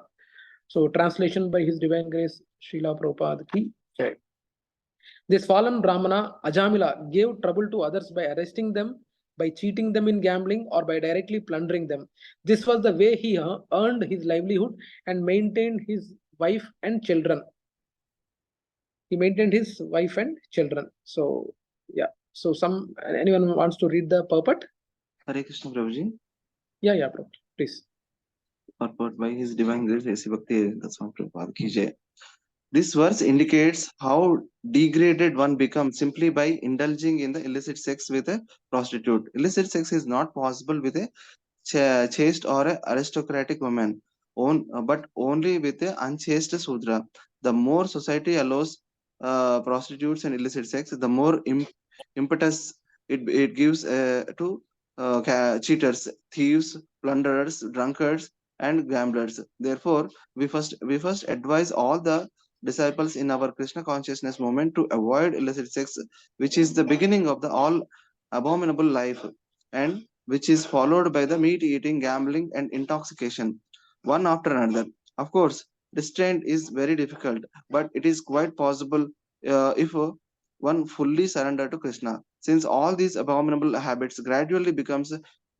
So translation by His Divine Grace Srila Prabhupada ki jai. This fallen Brahmana Ajamila gave trouble to others by arresting them, by cheating them in gambling, or by directly plundering them. This was the way he earned his livelihood and maintained his wife and children. He maintained his wife and children. So yeah. So anyone wants to read the purport? Hare Krishna Prabhuji. Yeah, Prabhu. Please. Purport by His Divine Grace A.C. Bhakti Daswami Prabhupada ki jai. This verse indicates how degraded one becomes simply by indulging in the illicit sex with a prostitute. Illicit sex is not possible with a chaste or a aristocratic woman, but only with a unchaste Sudra. The more society allows prostitutes and illicit sex, the more impetus it gives to cheaters, thieves, plunderers, drunkards, and gamblers. Therefore, we first advise all the disciples in our Krishna consciousness movement to avoid illicit sex, which is the beginning of the all abominable life, and which is followed by the meat eating, gambling, and intoxication, one after another. Of course, restraint is very difficult, but it is quite possible if one fully surrender to Krishna. Since all these abominable habits gradually becomes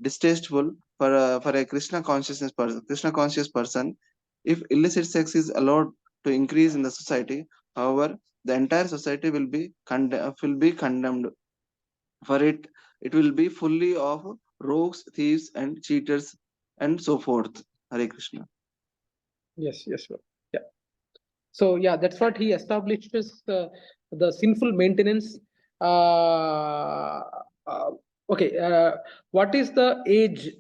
distasteful for a Krishna conscious person, if illicit sex is allowed to increase in the society, however, the entire society will be condemned. For it will be fully of rogues, thieves, and cheaters, and so forth. Hare Krishna. Yes, yeah. So yeah, that's what he established is the sinful maintenance. What is the age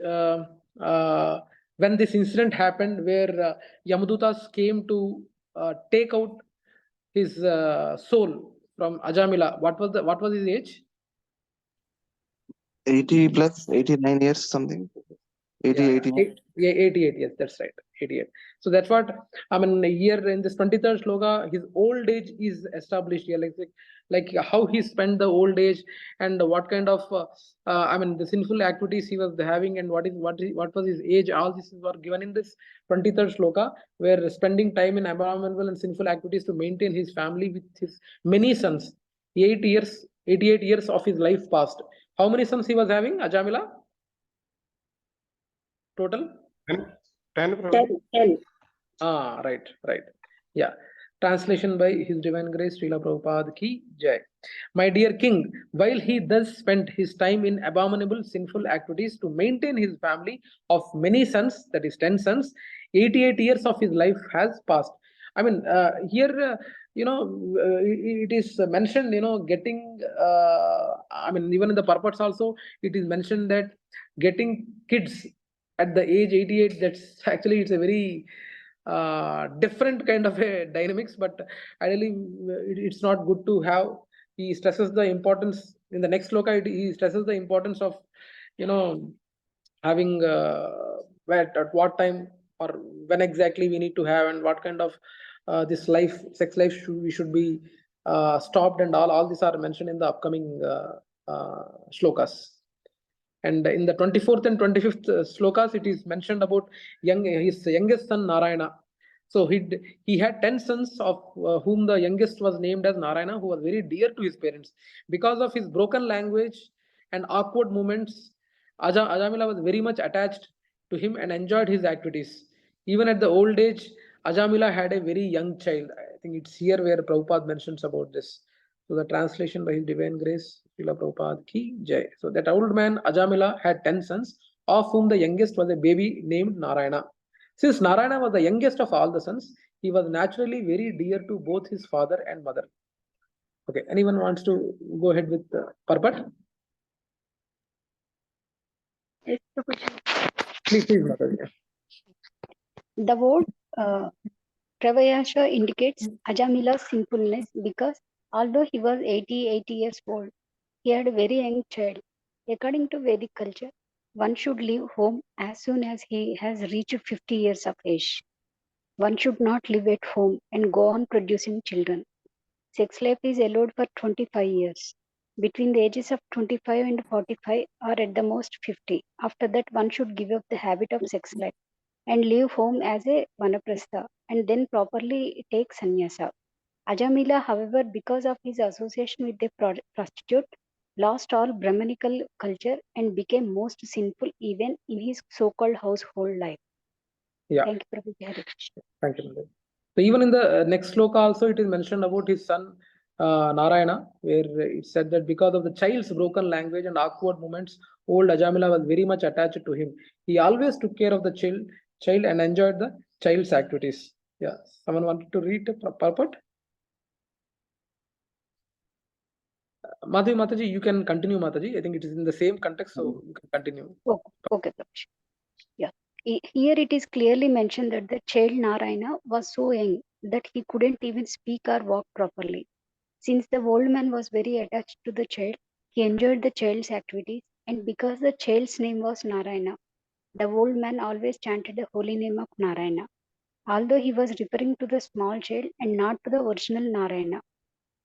when this incident happened, where Yamadutas came to take out his soul from Ajamila? What was his age? 80 plus 89 years something. 80. Yeah, 88, yes, that's right, 88. So that's what, I mean, here in this 23rd sloka, his old age is established here, like how he spent the old age and what kind of, I mean, the sinful activities he was having and what was his age, all this were given in this 23rd sloka, where spending time in abominable and sinful activities to maintain his family with his many sons. 88 years of his life passed. How many sons he was having, Ajamila? Total? 10, 10. Right. Yeah. Translation by His Divine Grace, Srila Prabhupada ki Jai. My dear king, while he thus spent his time in abominable sinful activities to maintain his family of many sons, that is 10 sons, 88 years of his life has passed. I mean, here, it is mentioned, getting, I mean, even in the purports also, it is mentioned that getting kids at the age 88, that's actually, it's a very different kind of a dynamics, but ideally it's not good to have. He stresses the importance in the next sloka. He stresses the importance of having at what time or when exactly we need to have, and what kind of this sex life we should be stopped, and all these are mentioned in the upcoming shlokas. And in the 24th and 25th slokas, it is mentioned about his youngest son Narayana. So he had 10 sons, of whom the youngest was named as Narayana, who was very dear to his parents. Because of his broken language and awkward movements, Ajamila was very much attached to him and enjoyed his activities. Even at the old age, Ajamila had a very young child. I think it's here where Prabhupada mentions about this. So the translation by His Divine Grace, Srila Prabhupada ki Jai. So that old man Ajamila had 10 sons, of whom the youngest was a baby named Narayana. Since Narayana was the youngest of all the sons, he was naturally very dear to both his father and mother. Okay, anyone wants to go ahead with the purport? Yes, Prabhuji. Please, Mataji. The word Pravayasha indicates Ajamila's sinfulness because although he was 80 years old, he had a very young child. According to Vedic culture, one should leave home as soon as he has reached 50 years of age. One should not live at home and go on producing children. Sex life is allowed for 25 years. Between the ages of 25 and 45 or at the most 50. After that, one should give up the habit of sex life and leave home as a vanaprastha and then properly take sannyasa. Ajamila, however, because of his association with a prostitute, lost all Brahmanical culture and became most sinful even in his so-called household life. Yeah. Thank you, Prabhuji. Hare Krishna. Thank you, Mataji. So even in the next sloka also, it is mentioned about his son Narayana, where it said that because of the child's broken language and awkward movements, old Ajamila was very much attached to him. He always took care of the child and enjoyed the child's activities. Yeah, someone wanted to read the purport? Mataji, you can continue, Mataji. I think it is in the same context, so you can continue. Okay, Prabhuji. Yeah. Here it is clearly mentioned that the child Narayana was so young that he couldn't even speak or walk properly. Since the old man was very attached to the child, he enjoyed the child's activities, and because the child's name was Narayana, the old man always chanted the holy name of Narayana, although he was referring to the small child and not to the original Narayana.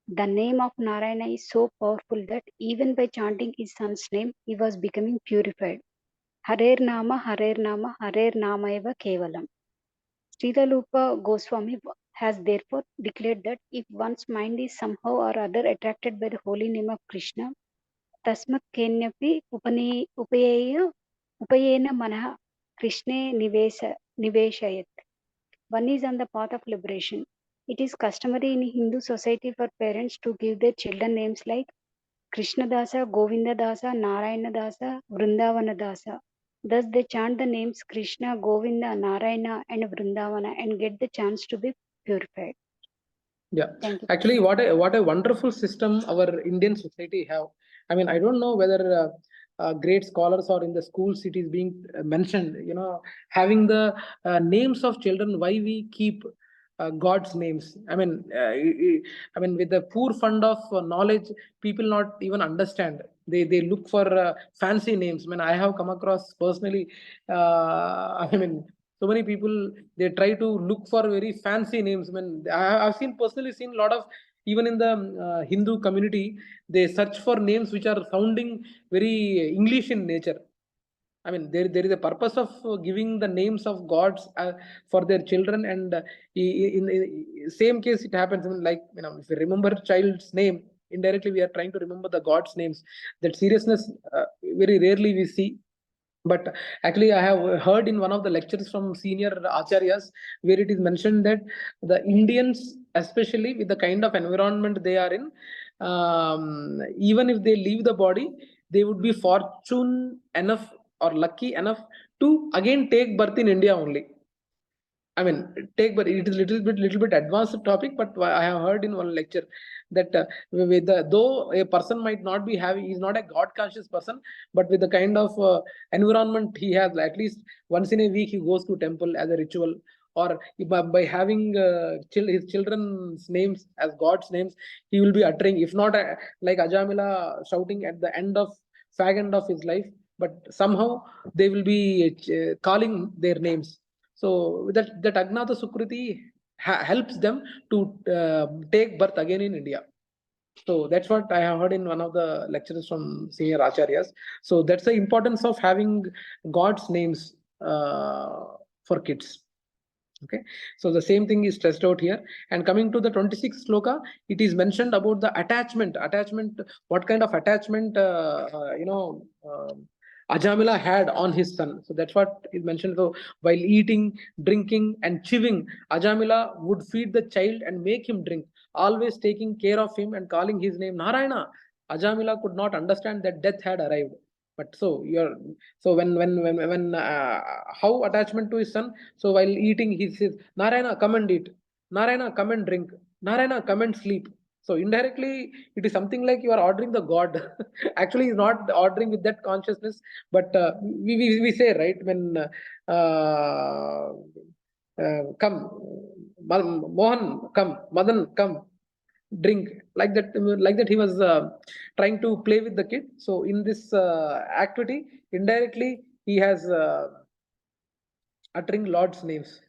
The name of Narayana is so powerful that even by chanting his son's name, he was becoming purified. Harer Nama, Harer Nama, Harer Nama eva Kevalam. Srilalupa Goswami has therefore declared that if one's mind is somehow or other attracted by the holy name of Krishna, tasmat kenyapi upayena manah Krishne niveshayat. One is on the path of liberation. It is customary in Hindu society for parents to give their children names like Krishna Dasa, Govinda Dasa, Narayana Dasa, Vrindavana Dasa. Thus they chant the names Krishna, Govinda, Narayana and Vrindavana and get the chance to be purified. Yeah, Thank you. actually, what a wonderful system our Indian society have. I mean, I don't know whether great scholars or in the schools it is being mentioned. Having the names of children. Why we keep God's names? I mean, with the poor fund of knowledge, people not even understand. They look for fancy names. I mean, I have come across personally, I mean, so many people, they try to look for very fancy names. I mean, I've personally seen a lot of, even in the Hindu community, they search for names which are sounding very English in nature. I mean, there is a purpose of giving the names of gods for their children, and in same case it happens. I mean, like, if we remember child's name, indirectly we are trying to remember the gods' names. That seriousness very rarely we see. But actually, I have heard in one of the lectures from senior acharyas where it is mentioned that the Indians, especially with the kind of environment they are in, even if they leave the body, they would be fortunate enough or lucky enough to again take birth in India only. I mean, but it is little bit advanced topic, but I have heard in one lecture that though a person might not be having, he's not a God conscious person, but with the kind of environment he has, at least once in a week he goes to temple as a ritual, or by having his children's names as God's names, he will be uttering, if not like Ajamila shouting at the fag end of his life, but somehow they will be calling their names. So that Agnata Sukriti helps them to take birth again in India. So that's what I have heard in one of the lectures from senior acharyas. So that's the importance of having God's names for kids. Okay, so the same thing is stressed out here. And coming to the 26th sloka, it is mentioned about the attachment. What kind of attachment Ajamila had on his son. So that's what is mentioned. So while eating, drinking, and chewing, Ajamila would feed the child and make him drink, always taking care of him and calling his name Narayana. Ajamila could not understand that death had arrived. But when how attachment to his son? So while eating, he says, Narayana, come and eat. Narayana, come and drink. Narayana, come and sleep. So indirectly, it is something like you are ordering the God. Actually, he's not ordering with that consciousness, but we say, right, when come, Mohan, come, Madan, come, drink, like that he was trying to play with the kid. So in this activity, indirectly, he has uttering Lord's names.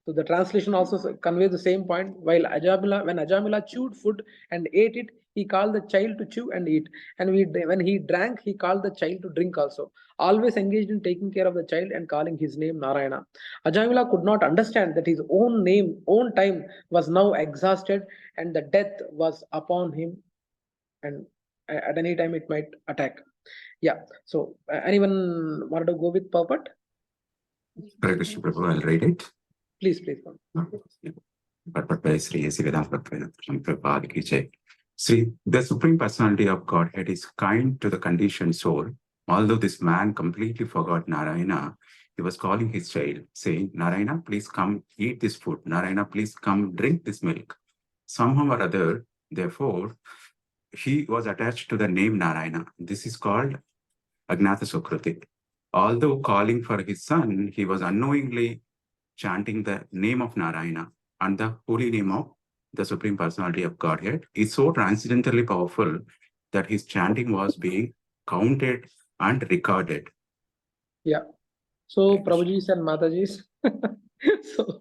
So the translation also conveys the same point. While when Ajamila chewed food and ate it, he called the child to chew and eat. And when he drank, he called the child to drink also. Always engaged in taking care of the child and calling his name Narayana. Ajamila could not understand that his own time was now exhausted and the death was upon him. And at any time it might attack. Yeah. So anyone wanted to go with purport? Hare Krishna Prabhu, I'll read it. Please. Purport by Sri Siddhanta Prabhupada ki jai. See, the Supreme Personality of Godhead is kind to the conditioned soul. Although this man completely forgot Narayana, he was calling his child, saying, Narayana, please come eat this food. Narayana, please come drink this milk. Somehow or other, therefore, he was attached to the name Narayana. This is called Agnata Sukriti. Although calling for his son, he was unknowingly chanting the name of Narayana, and the holy name of the Supreme Personality of Godhead is so transcendently powerful that his chanting was being counted and recorded. Yeah. So Prabhujis and Matajis. So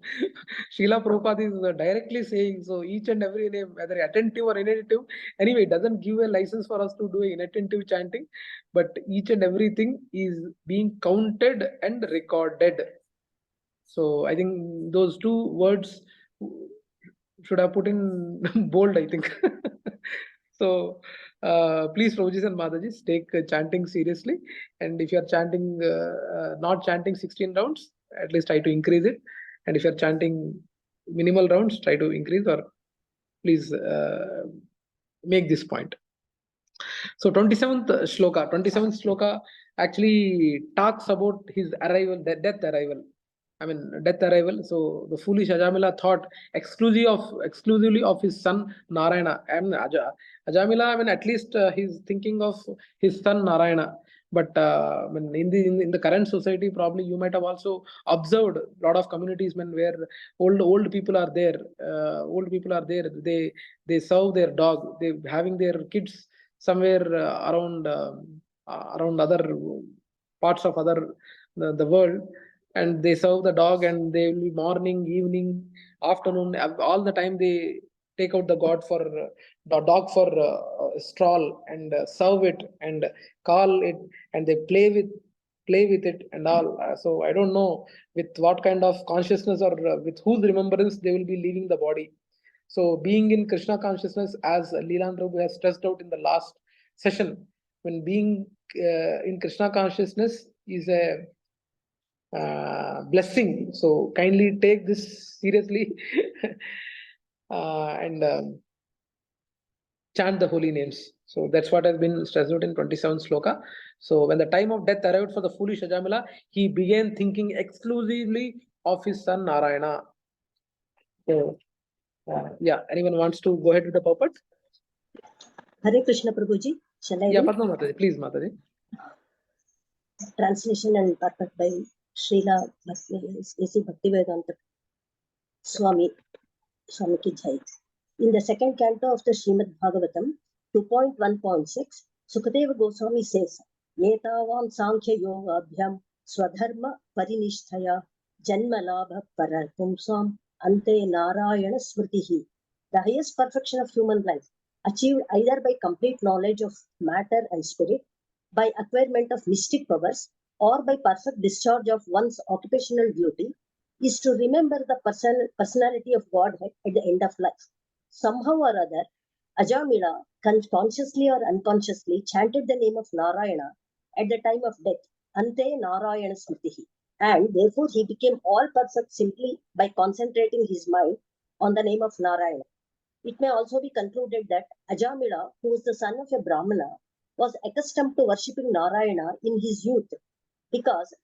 Srila Prabhupada is directly saying, so each and every name, whether attentive or inattentive, anyway, it doesn't give a license for us to do inattentive chanting, but each and everything is being counted and recorded. So I think those two words should have put in bold, I think. So please, Prabhujis and Madhajis, take chanting seriously. And if you are chanting, not chanting 16 rounds, at least try to increase it. And if you are chanting minimal rounds, try to increase, or please make this point. So 27th shloka actually talks about his arrival, the death arrival. Death arrival. So the foolish Ajamila thought exclusively of his son Narayana. Ajamila, at least he's thinking of his son Narayana. But in the current society, probably you might have also observed a lot of communities where old people are there. They serve their dog. They having their kids somewhere around other parts of the world, and they serve the dog, and they will be morning, evening, afternoon, all the time they take out the dog for stroll and serve it and call it, and they play with it and all. So I don't know with what kind of consciousness or with whose remembrance they will be leaving the body. So being in Krishna consciousness, as Lilananda Prabhu has stressed out in the last session, when being in Krishna consciousness is a blessing. So kindly take this seriously and chant the holy names. So that's what has been stressed out in 27th sloka. So when the time of death arrived for the foolish Ajamila, he began thinking exclusively of his son Narayana. So, yeah, anyone wants to go ahead with the purport? Hare Krishna Prabhuji, shall I Yeah, read? Padma Mataji, please, Mataji. Translation and purport by Srila A.C. Bhaktivedanta Swami Ki Jai. In the second canto of the Srimad Bhagavatam, 2.1.6, Sukadeva Goswami says, Yetavam Sankhya Yogabhyam Swadharma Parinisthaya Janma Labha Parapumsam Ante Narayana Smritihi. The highest perfection of human life, achieved either by complete knowledge of matter and spirit, by acquirement of mystic powers, or by perfect discharge of one's occupational duty, is to remember the personality of Godhead at the end of life. Somehow or other, Ajamila consciously or unconsciously chanted the name of Narayana at the time of death, Ante Narayana Smritihi, and therefore he became all perfect simply by concentrating his mind on the name of Narayana. It may also be concluded that Ajamila, who was the son of a Brahmana, was accustomed to worshipping Narayana in his youth, because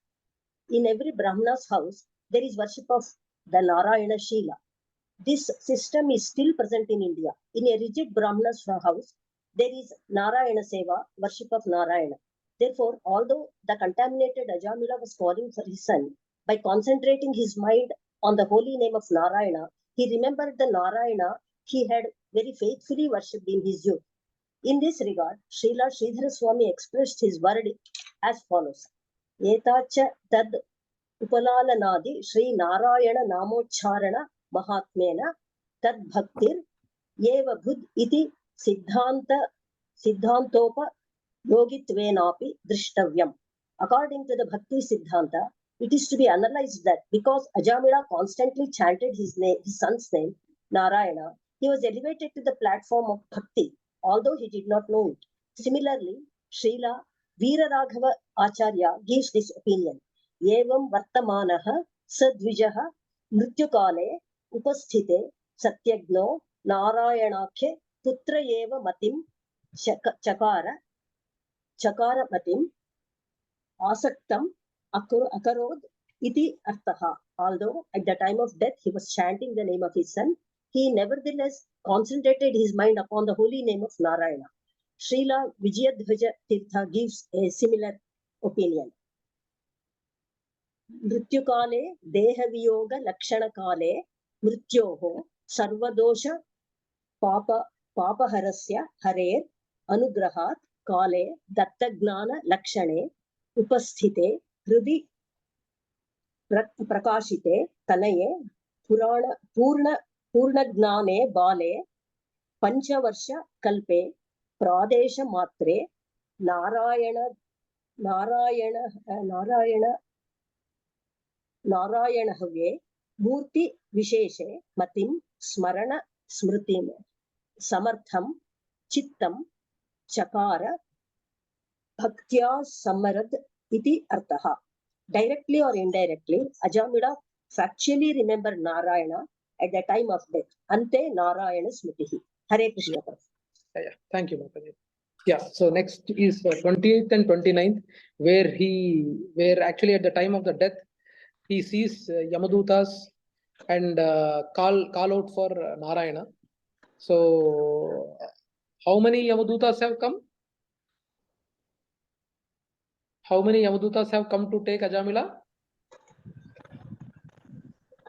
in every Brahmana's house there is worship of the Narayana Shila. This system is still present in India. In a rigid Brahmana's house, there is Narayana Seva, worship of Narayana. Therefore, although the contaminated Ajamila was calling for his son, by concentrating his mind on the holy name of Narayana, he remembered the Narayana he had very faithfully worshipped in his youth. In this regard, Srila Sridhara Swami expressed his verdict as follows. Etacha tad upalalanaadi Sri Narayana namocharana Mahatmena tad bhaktir yeva bhud iti siddhantopa yogitvenapi drishtavyam. According to the Bhakti Siddhanta, it is to be analyzed that because Ajamila constantly chanted his son's name, Narayana, he was elevated to the platform of Bhakti, although he did not know it. Similarly, Srila Veeraraghava Acharya gives this opinion. Yevam vartamanaha sadvijaha mrityukale upasthite satyagno narayanakhye putra eva matim chakara matim asaktam akarod iti arthaha. Although at the time of death he was chanting the name of his son, he nevertheless concentrated his mind upon the holy name of Narayana. Srila Vijayadhvaja Tirtha gives a similar opinion. Mrityukale dehaviyoga lakshanakale mrityoho sarvadosha papaharasya harer anugrahat kale dattagnana lakshane upasthite hrudi prakashite tanaye purnagnane bale panchavarsha kalpe pradesha matre Narayana Murti Visheshe Matim Smarana Smritim Samartham Chittam Chakara Bhaktya Samarad Iti Artaha. Directly or indirectly, Ajamila factually remembered Narayana at the time of death. Ante Narayana Smritihi. Hare Krishna. Yeah, thank you, Mataji. Yeah, so next is 28th and 29th, where actually at the time of the death, he sees Yamadutas and call out for Narayana. So, how many Yamadutas have come? How many Yamadutas have come to take Ajamila?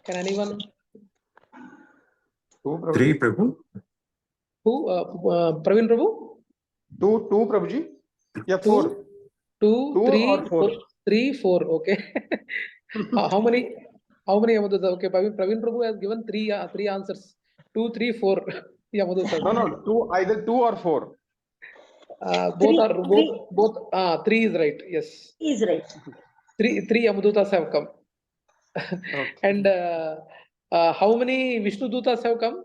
Can anyone? Three, Prabhu. Who? Praveen Prabhu? Two, Prabhuji? Yeah, Two, four. two, Two three, or four? 3, 4. Okay. How many? How many Yamadutas? Okay, Praveen Prabhu has given three answers. 2, 3, 4 Yamadutas. No, two, either 2 or 4. Both Three, are both. 3 is right. Yes. is right. Three Yamadutas have come. Okay. And how many Vishnu Dutas have come?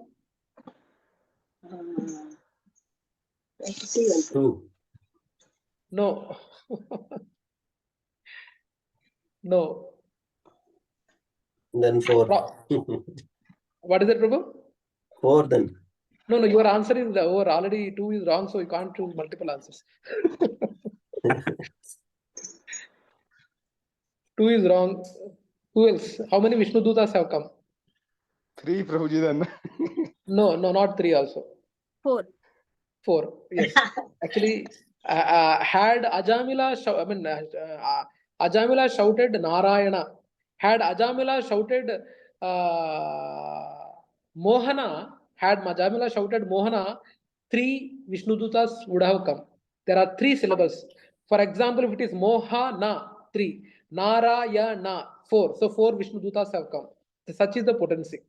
Let's see one thing. 2. No. No. Then 4. What is it, Prabhu? 4 then. No, your answer is over. Already 2 is wrong, so you can't choose multiple answers. 2 is wrong. Who else? How many Vishnu Dutas have come? 3, Prabhuji, then. No, not 3 also. 4. 4. Yes. Actually, had Ajamila, Ajamila shouted Narayana. Had Ajamila shouted Mohana, had Ajamila shouted Mohana, 3 Vishnu Dutas would have come. There are 3 syllables. For example, if it is Mohana, 3. Narayana, 4. So 4 Vishnu Dutas have come. Such is the potency.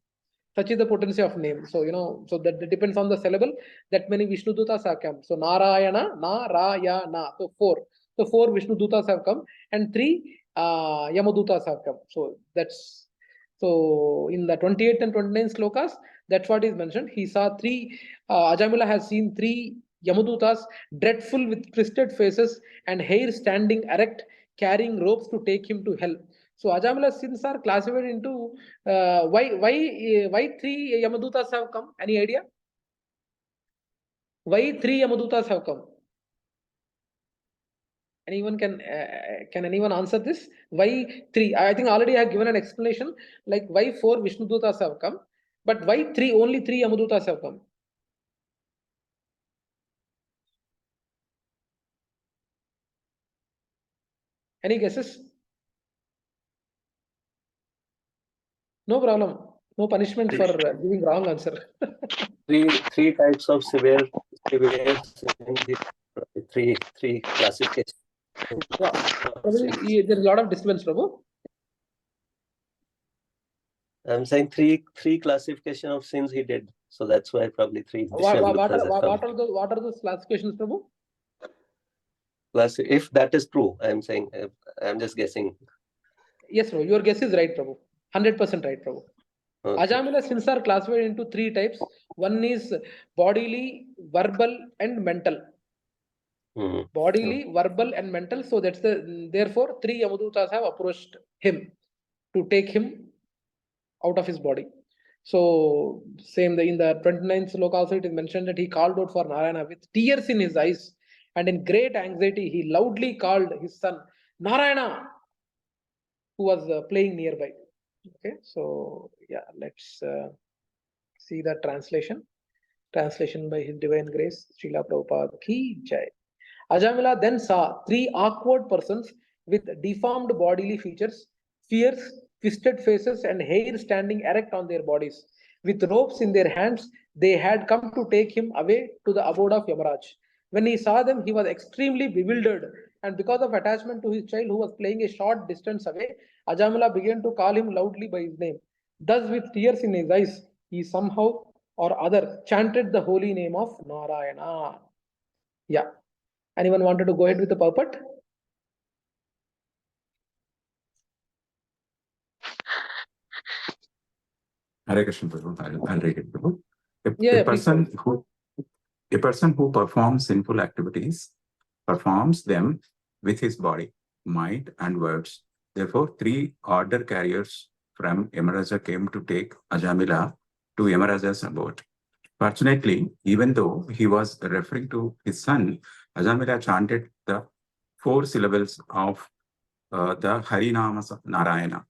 Such is the potency of name. So, so that depends on the syllable. That many Vishnu Dutas have come. So, Narayana, Narayana. So, 4. So, 4 Vishnu Dutas have come and 3 Yamadutas have come. So, that's, so in the 28th and 29th slokas, that's what is mentioned. He saw 3, Ajamila has seen 3 Yamadutas, dreadful with twisted faces and hair standing erect, carrying ropes to take him to hell. So Ajamila's sins are classified into why 3 Yamadutas have come? Any idea? Why 3 Yamadutas have come? Anyone can anyone answer this? Why 3? I think already I have given an explanation like why 4 Vishnu Dutas have come, but why 3? Only 3 Yamadutas have come. Any guesses? No problem. No punishment for giving wrong answer. Three types of severe sins, three classifications. There is a lot of disturbance, Prabhu. I'm saying three classification of sins he did. So that's why probably 3. What are those classifications, Prabhu? If that is true, I'm saying, I'm just guessing. Yes, Prabhu. Your guess is right, Prabhu. 100% right, Prabhu. Okay. Ajamila sins are classified into 3 types. One is bodily, verbal, and mental. Bodily, verbal, and mental. So that's therefore 3 Yamadutas have approached him to take him out of his body. So same in the 29th sloka also it is mentioned that he called out for Narayana with tears in his eyes, and in great anxiety he loudly called his son Narayana, who was playing nearby. Okay, so yeah, let's see the translation. Translation by His Divine Grace, Srila Prabhupada Ki Jai. Ajamila then saw 3 awkward persons with deformed bodily features, fierce, twisted faces, and hair standing erect on their bodies. With ropes in their hands, they had come to take him away to the abode of Yamaraj. When he saw them, he was extremely bewildered, and because of attachment to his child who was playing a short distance away, Ajamila began to call him loudly by his name. Thus, with tears in his eyes, he somehow or other chanted the holy name of Narayana. Yeah. Anyone wanted to go ahead with the purport? Hare Krishna, Prabhu. I'll read it, Prabhu. A person who performs sinful activities performs them with his body, mind, and words. Therefore, 3 order carriers from Yamaraja came to take Ajamila to Yamaraja's abode. Fortunately, even though he was referring to his son, Ajamila chanted the 4 syllables of the Harinama Narayana.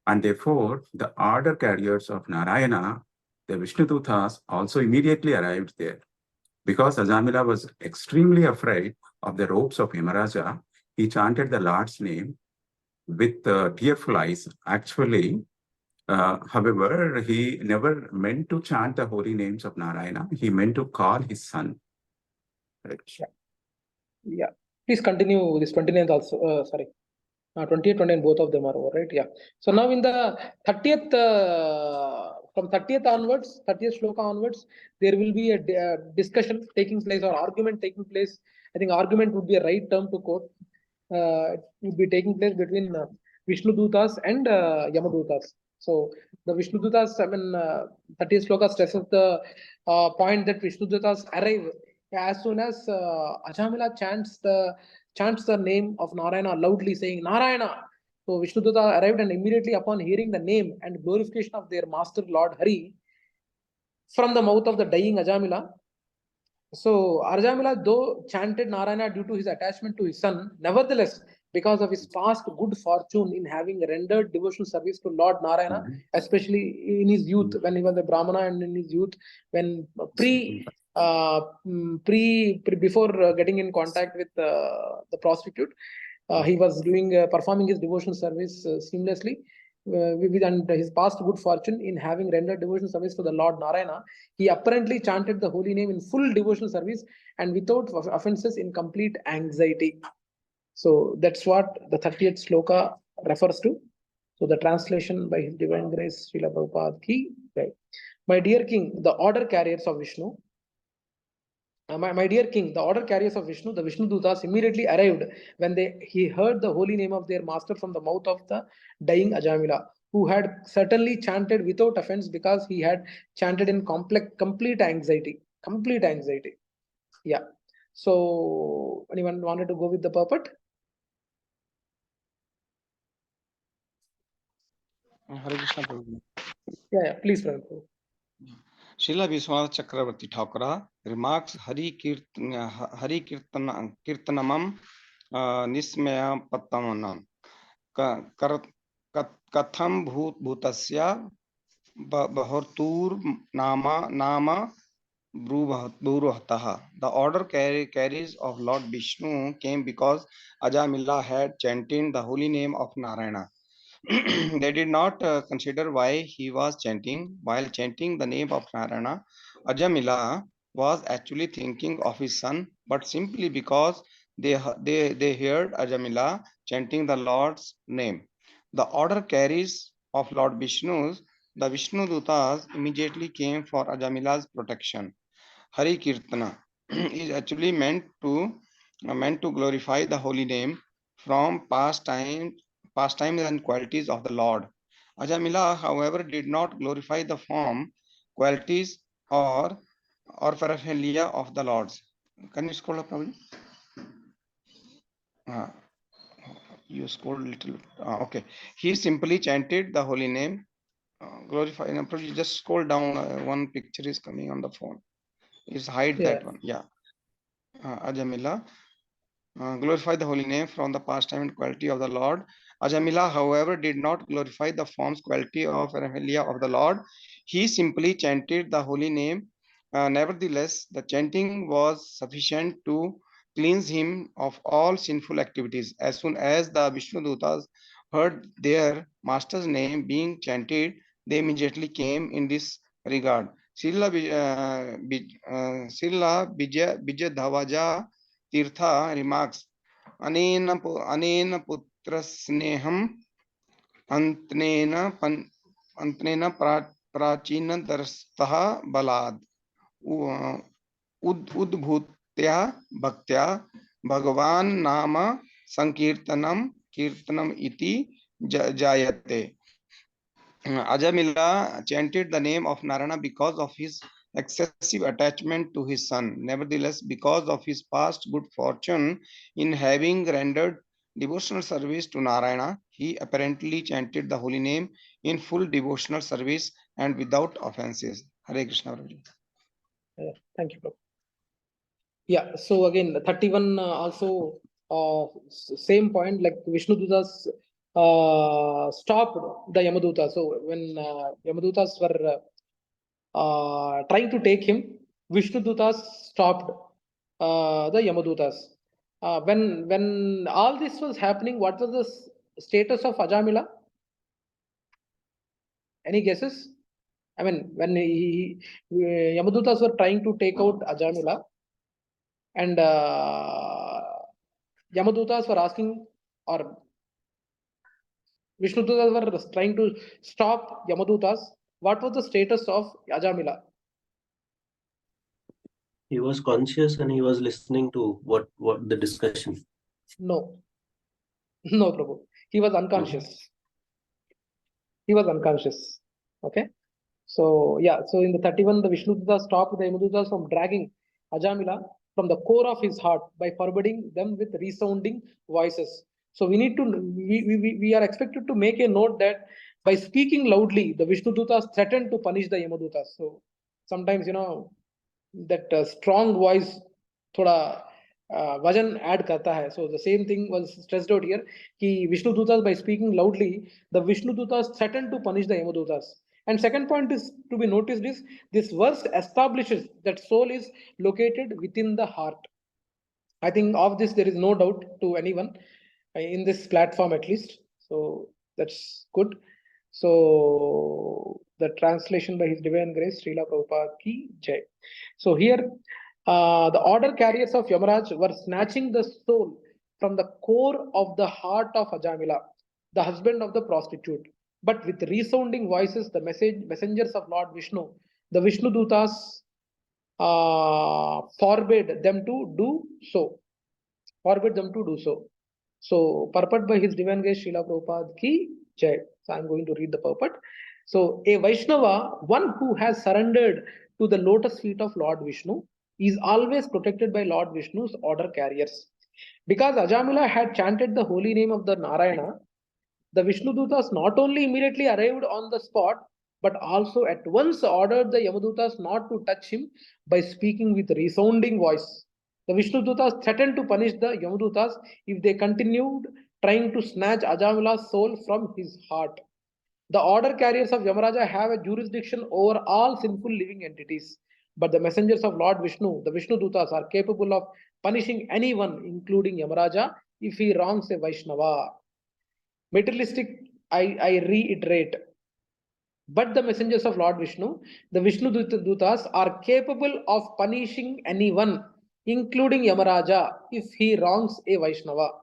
And therefore, the order carriers of Narayana, the Vishnudutas, also immediately arrived there. Because Ajamila was extremely afraid of the ropes of Yamaraja, he chanted the Lord's name with tearful eyes. Actually, however, he never meant to chant the holy names of Narayana. He meant to call his son. Right. Yeah. Please continue this 29th also. Sorry. 28, 29, both of them are over, right? Yeah. So now in the 30th, from 30th onwards, 30th shloka onwards, there will be a discussion taking place or argument taking place. I think argument would be a right term to quote. It would be taking place between Vishnu Dutas and Yamadutas. So the Vishnu Dutas, 30th shloka stresses the point that Vishnu Dutas arrive as soon as Ajamila chants the name of Narayana loudly, saying Narayana. So Vishnudutta arrived, and immediately upon hearing the name and glorification of their master Lord Hari from the mouth of the dying Ajamila. So Ajamila, though chanted Narayana due to his attachment to his son, nevertheless, because of his past good fortune in having rendered devotional service to Lord Narayana, especially in his youth, when he was a Brahmana, and in his youth, when before getting in contact with the prostitute, he was doing performing his devotional service seamlessly and his past good fortune in having rendered devotional service to the Lord Narayana. He apparently chanted the holy name in full devotional service and without offenses, in complete anxiety. So that's what the 30th sloka refers to. So the translation by His Divine Grace Srila Prabhupada ki jai. My dear King, the order carriers of Vishnu, my dear King, the order carriers of Vishnu, the Vishnu Dutas, immediately arrived when he heard the holy name of their master from the mouth of the dying Ajamila, who had certainly chanted without offense because he had chanted in complete anxiety. Complete anxiety. Yeah. So, anyone wanted to go with the purport? Hare Krishna Prabhu. Yeah, please, Prabhu. Srila Vishwanath Chakravarti Thakura remarks Hari Kirtanamam Nismaya Pattamanam Katham Bhutasya Bahortur Nama Bruhataha. The order carries of Lord Vishnu came because Ajamila had chanted the holy name of Narayana. They did not consider why he was chanting. While chanting the name of Narayana, Ajamila was actually thinking of his son, but simply because they heard Ajamila chanting the Lord's name. The order carries of Lord Vishnu's, the Vishnu Dutas immediately came for Ajamila's protection. Hari Kirtana is actually meant to glorify the holy name from pastimes and qualities of the Lord. Ajamila, however, did not glorify the form, qualities, or paraphernalia of the Lords. Can you scroll up, Prabhuji? You scroll a little. Okay. He simply chanted the holy name. Glorify. Prabhuji, just scroll down. One picture is coming on the phone. Just hide that one. Yeah. Ajamila. Glorify the holy name from the pastime and quality of the Lord. Ajamila, however, did not glorify the forms, quality, or paraphernalia of the Lord. He simply chanted the holy name. Nevertheless, the chanting was sufficient to cleanse him of all sinful activities. As soon as the Vishnu Dutas heard their master's name being chanted, they immediately came in this regard. Srila Vijay Tirtha remarks, Anena putra sneham antnena prachina darstha balad udbhutya bhaktya Bhagavan nama kirtanam iti jayate. Ajamila chanted the name of Narayana because of his excessive attachment to his son. Nevertheless, because of his past good fortune in having rendered devotional service to Narayana, he apparently chanted the holy name in full devotional service and without offenses. Hare Krishna. Thank you, Prabhu. Yeah, so again, 31 also same point, like Vishnu Dutas stopped the Yamaduta. So when Yamadutas were trying to take him, Vishnu Dutas stopped the Yamadutas. When all this was happening, what was the status of Ajamila? Any guesses? I mean, when Yamadutas were trying to take out Ajamila, and Yamadutas were asking, or Vishnudutas were trying to stop Yamadutas. What was the status of Ajamila? He was conscious and he was listening to what the discussion. No. No, Prabhu. He was unconscious. He was unconscious. Okay. So yeah, so in the 31, the Vishnudutas stopped the Yamadutas from dragging Ajamila from the core of his heart by forbidding them with resounding voices. So we need to, we are expected to make a note that by speaking loudly, the Vishnudutas threatened to punish the Yamadutas. So sometimes, that strong voice thoda vajan add karta hai. So the same thing was stressed out here. Ki Vishnudutas, by speaking loudly, the Vishnudutas threatened to punish the Yamadutas. And second point is to be noticed is this verse establishes that soul is located within the heart. I think of this there is no doubt to anyone in this platform at least. So that's good. So the translation by His Divine Grace, Srila Prabhupada ki Jai. So here the order carriers of Yamaraj were snatching the soul from the core of the heart of Ajamila, the husband of the prostitute. But with resounding voices, the messengers of Lord Vishnu, the Vishnu Dutas, forbade them to do so. Forbid them to do so. So, purport by His Divine Grace Srila Prabhupada ki Jai. So, I am going to read the purport. So, a Vaishnava, one who has surrendered to the lotus feet of Lord Vishnu, is always protected by Lord Vishnu's order carriers. Because Ajamila had chanted the holy name of the Narayana, the Vishnudutas not only immediately arrived on the spot, but also at once ordered the Yamadutas not to touch him by speaking with resounding voice. The Vishnudutas threatened to punish the Yamadutas if they continued trying to snatch Ajamila's soul from his heart. The order carriers of Yamaraja have a jurisdiction over all sinful living entities, but the messengers of Lord Vishnu, the Vishnudutas, are capable of punishing anyone, including Yamaraja, if he wrongs a Vaishnava. Materialistic, I reiterate, but the messengers of Lord Vishnu, the Vishnu Dutas, are capable of punishing anyone, including Yamaraja, if he wrongs a Vaishnava.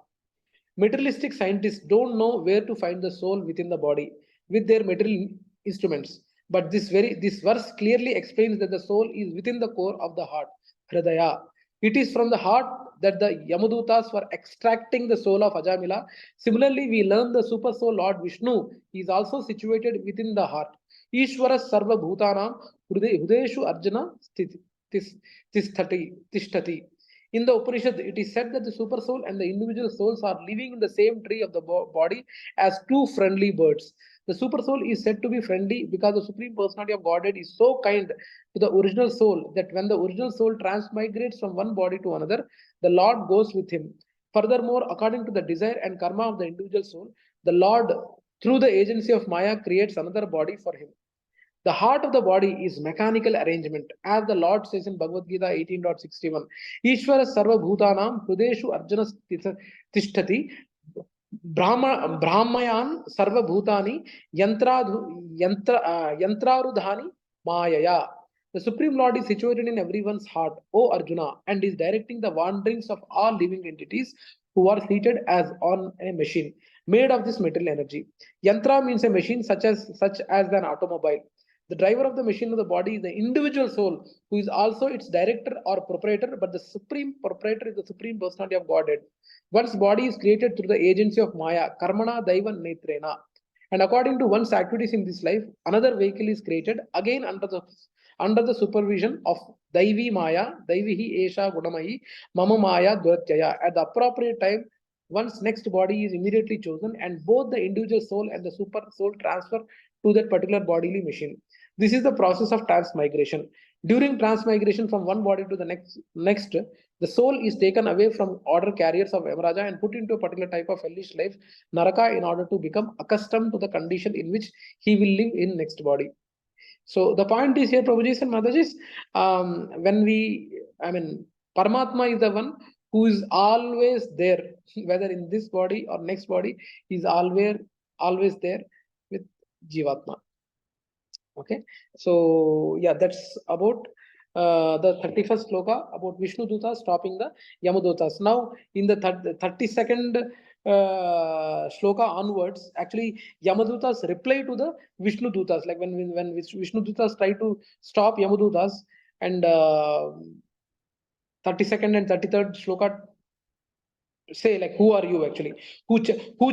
Materialistic scientists don't know where to find the soul within the body with their material instruments. But this verse clearly explains that the soul is within the core of the heart, Hridaya. It is from the heart that the Yamadutas were extracting the soul of Ajamila. Similarly, we learn the super soul Lord Vishnu is also situated within the heart. Ishvara Sarva Bhutanam Hudeshu Arjuna Tishtati. In the Upanishad, it is said that the super soul and the individual souls are living in the same tree of the body as two friendly birds. The super soul is said to be friendly because the Supreme Personality of Godhead is so kind to the original soul that when the original soul transmigrates from one body to another, the Lord goes with him. Furthermore, according to the desire and karma of the individual soul, the Lord, through the agency of Maya, creates another body for him. The heart of the body is mechanical arrangement, as the Lord says in Bhagavad Gita 18.61. Ishvara sarva bhutanam hrideshu arjuna tishtati brahmayan sarva bhutani yantrarudhani mayaya. The Supreme Lord is situated in everyone's heart, O Arjuna, and is directing the wanderings of all living entities who are seated as on a machine made of this material energy. Yantra means a machine such as an automobile. The driver of the machine of the body is the individual soul, who is also its director or proprietor, but the supreme proprietor is the Supreme Personality of Godhead. One's body is created through the agency of Maya, Karmana Daivan Netrena. And according to one's activities in this life, another vehicle is created again under the supervision of Daivi Maya, Daivihi Esha Gunamahi, Mama Maya Duratyaya. At the appropriate time, one's next body is immediately chosen, and both the individual soul and the super soul transfer to that particular bodily machine. This is the process of transmigration. During transmigration from one body to the next, the soul is taken away from order carriers of Yamaraja and put into a particular type of hellish life, Naraka, in order to become accustomed to the condition in which he will live in next body. So the point is here, Prabhujis and Madajis, Paramatma is the one who is always there, whether in this body or next body, he is always there with Jivatma. Okay, so yeah, that's about the 31st sloka about Vishnu Dutas stopping the Yamadutas. Now, in the 32nd shloka onwards, actually Yamadutas reply to the Vishnu Dutas. Like when Vishnu Dutas try to stop Yamadutas, and 32nd and 33rd shloka say, like, who are you actually? Who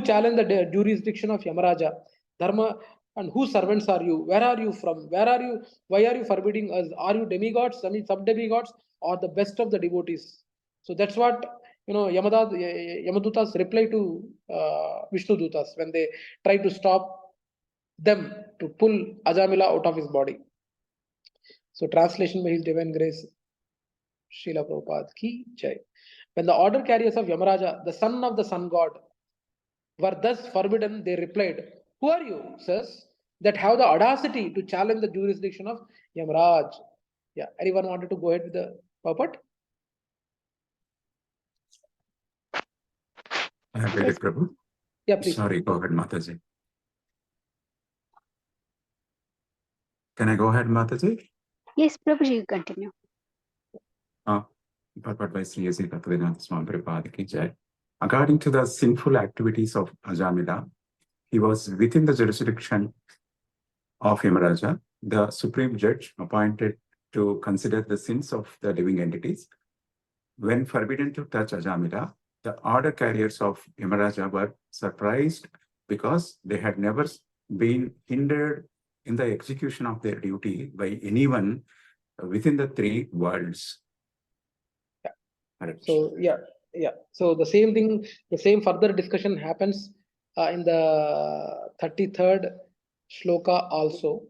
challenge the jurisdiction of Yamaraja? Dharma, and whose servants are you? Where are you from? Where are you? Why are you forbidding us? Are you demigods, sub-demigods, or the best of the devotees? So that's what, Yamadutas reply to Vishnu Dutas when they try to stop them to pull Ajamila out of his body. So translation by His Divine Grace, Srila Prabhupada ki jai. When the order carriers of Yamaraja, the son of the sun god, were thus forbidden, they replied, who are you, sirs, that have the audacity to challenge the jurisdiction of Yamaraj? Yeah, anyone wanted to go ahead with the purport? I have read it, Prabhu. Yeah, please. Sorry, go ahead, Mataji. Can I go ahead, Mataji? Yes, Prabhuji, you continue. Purport by Sri A.C. Bhaktivedanta Swami Prabhupada ki jai. According to the sinful activities of Ajamila, he was within the jurisdiction of Yamaraja, the supreme judge appointed to consider the sins of the living entities. When forbidden to touch Ajamila, the order carriers of Yamaraja were surprised because they had never been hindered in the execution of their duty by anyone within the three worlds. So yeah. So the same thing, the same further discussion happens in the 33rd shloka also.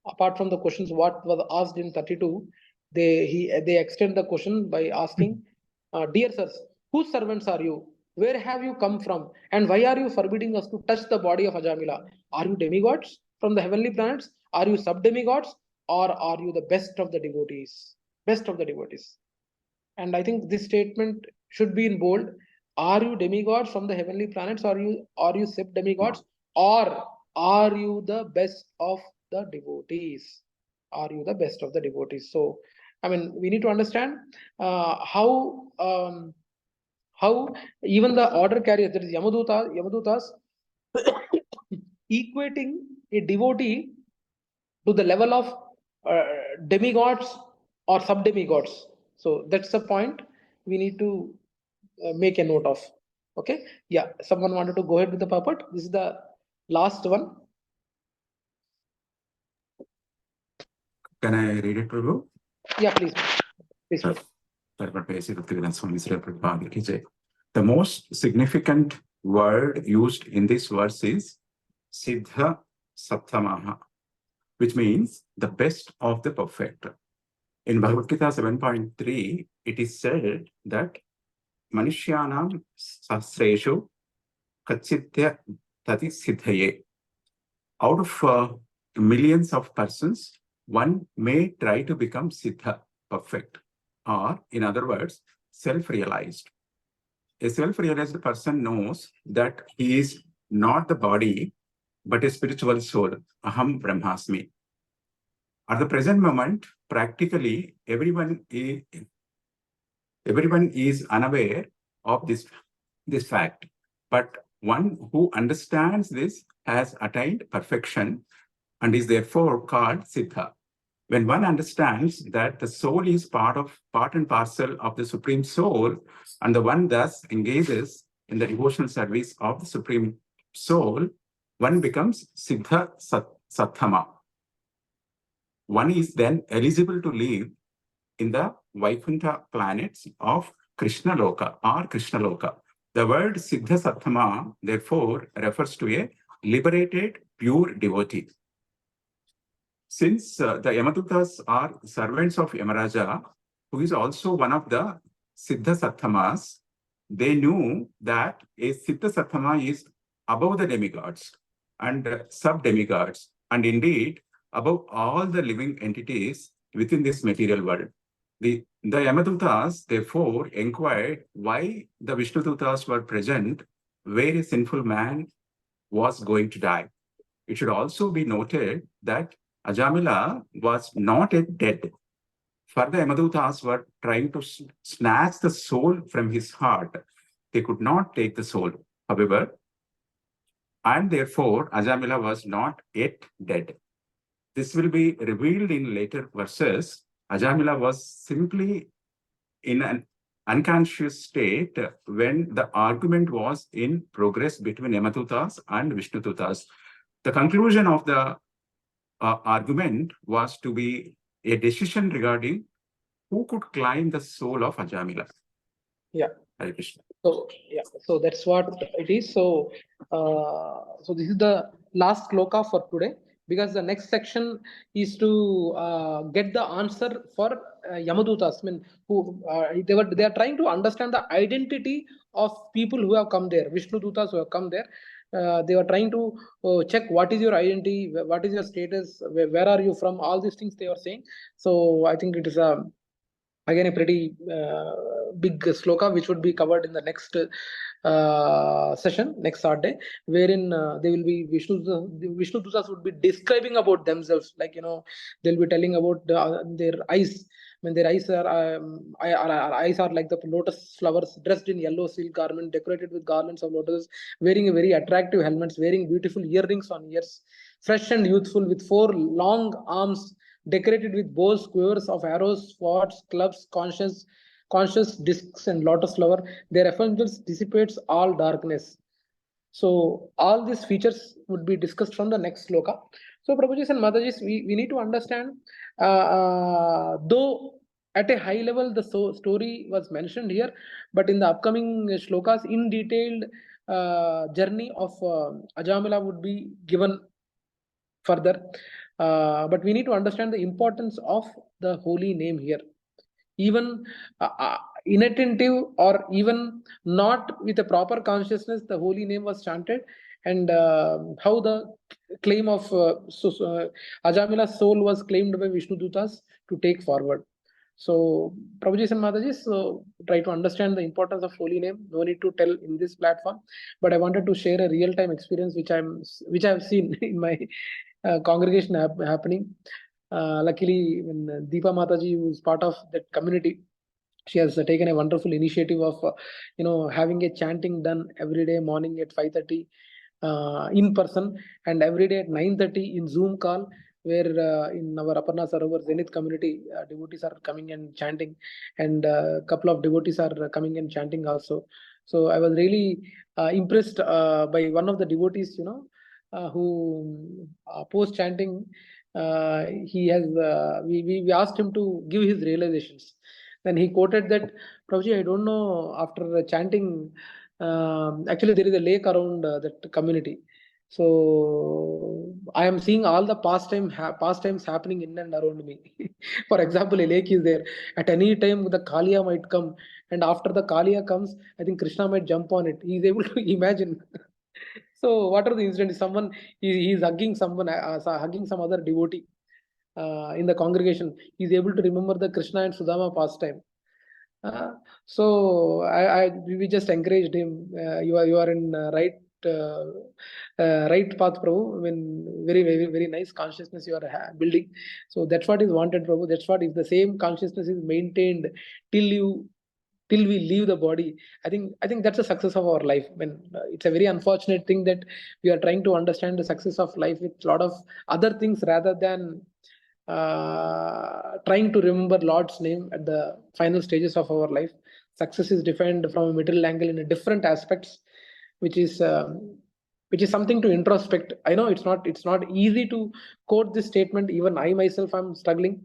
Apart from the questions what was asked in 32, they extend the question by asking, dear sirs, whose servants are you? Where have you come from? And why are you forbidding us to touch the body of Ajamila? Are you demigods from the heavenly planets? Are you sub-demigods? Or are you the best of the devotees? Best of the devotees. And I think this statement should be in bold. Are you demigods from the heavenly planets? Are you sub-demigods? Or are you the best of the devotees? Are you the best of the devotees? So, I mean, we need to understand how even the order carriers, that is Yamadutas, equating a devotee to the level of demigods or sub-demigods. So that's the point we need to make a note of. Okay. Yeah. Someone wanted to go ahead with the purport. This is the last one. Can I read it, Prabhu? Yeah, please. Please. The most significant word used in this verse is Siddha Sattamaha, which means the best of the perfect. In Bhagavad Gita 7.3, it is said that Manishyanam Sahasreshu Kachitya Tati Siddhaye. Out of millions of persons, one may try to become Siddha, perfect, or in other words, self-realized. A self-realized person knows that he is not the body, but a spiritual soul, Aham Brahmasmi. At the present moment, practically everyone is unaware of this fact. But one who understands this has attained perfection and is therefore called Siddha. When one understands that the soul is part and parcel of the Supreme Soul, and the one thus engages in the devotional service of the Supreme Soul, one becomes Siddha Sattama. One is then eligible to live in the Vaikuntha planets of Krishna Loka or Krishna Loka. The word Siddha Sattama, therefore, refers to a liberated, pure devotee. Since the Yamadutas are servants of Yamaraja, who is also one of the Siddha Satthamas, they knew that a Siddha Sattama is above the demigods and sub-demigods, and indeed above all the living entities within this material world. The Yamadutas, therefore, inquired why the Vishnudutas were present where a sinful man was going to die. It should also be noted that Ajamila was not yet dead. Further, Yamadutas were trying to snatch the soul from his heart. They could not take the soul, however, and therefore Ajamila was not yet dead. This will be revealed in later verses. Ajamila was simply in an unconscious state when the argument was in progress between Yamadutas and Vishnudutas. The conclusion of the argument was to be a decision regarding who could claim the soul of Ajamila. Yeah. Hare Krishna. So yeah, so that's what it is. So so this is the last sloka for today, because the next section is to get the answer for Yamadutas. I mean, who they are trying to understand the identity of people who have come there, Vishnu Dutas who have come there. They were trying to check what is your identity, what is your status, where are you from, all these things they were saying. So I think it is a again a pretty big sloka which would be covered in the next session, next Saturday, wherein they will be Vishnu Dusas would be describing about themselves, like they'll be telling about their eyes. When their eyes our eyes are like the lotus flowers, dressed in yellow silk garment, decorated with garlands of lotus, wearing a very attractive helmets, wearing beautiful earrings on ears, fresh and youthful, with 4 long arms, decorated with bows, quivers of arrows, swords, clubs, conscious discs, and lotus flower. Their effulgence dissipates all darkness. So all these features would be discussed from the next sloka. So Prabhujis and Matajis, we need to understand, though at a high level the story was mentioned here, but in the upcoming shlokas, in detailed journey of Ajamila would be given further. But we need to understand the importance of the holy name here. Even inattentive or even not with a proper consciousness, the holy name was chanted, and how the claim of Ajamila's soul was claimed by Vishnu Dutas to take forward. So, Prabhujis and Matajis, so try to understand the importance of holy name. No need to tell in this platform, but I wanted to share a real-time experience which I've seen in my congregation happening. Luckily, when Deepa Mataji, who is part of that community, she has taken a wonderful initiative of having a chanting done every day morning at 5:30 in person, and every day at 9:30 in Zoom call, where in our Aparna Sarovar Zenith community, devotees are coming and chanting, and a couple of devotees are coming and chanting also. So I was really impressed by one of the devotees, who post chanting, he has we asked him to give his realizations. Then he quoted that, Prabhuji, I don't know, after chanting, actually there is a lake around that community. So I am seeing all the pastimes happening in and around me. For example, a lake is there. At any time, the Kaliya might come, and after the Kaliya comes, I think Krishna might jump on it. He is able to imagine. So what are the incidents? Someone he is hugging someone, hugging some other devotee in the congregation. He is able to remember the Krishna and Sudama pastime. So we just encouraged him. You are in right path, Prabhu. I mean, very nice consciousness you are building. So that's what is wanted, Prabhu. That's what, if the same consciousness is maintained till we leave the body, I think that's the success of our life. When it's a very unfortunate thing that we are trying to understand the success of life with a lot of other things rather than trying to remember Lord's name at the final stages of our life. Success is defined from a middle angle in a different aspects, which is something to introspect. I know it's not easy to quote this statement. Even I myself am struggling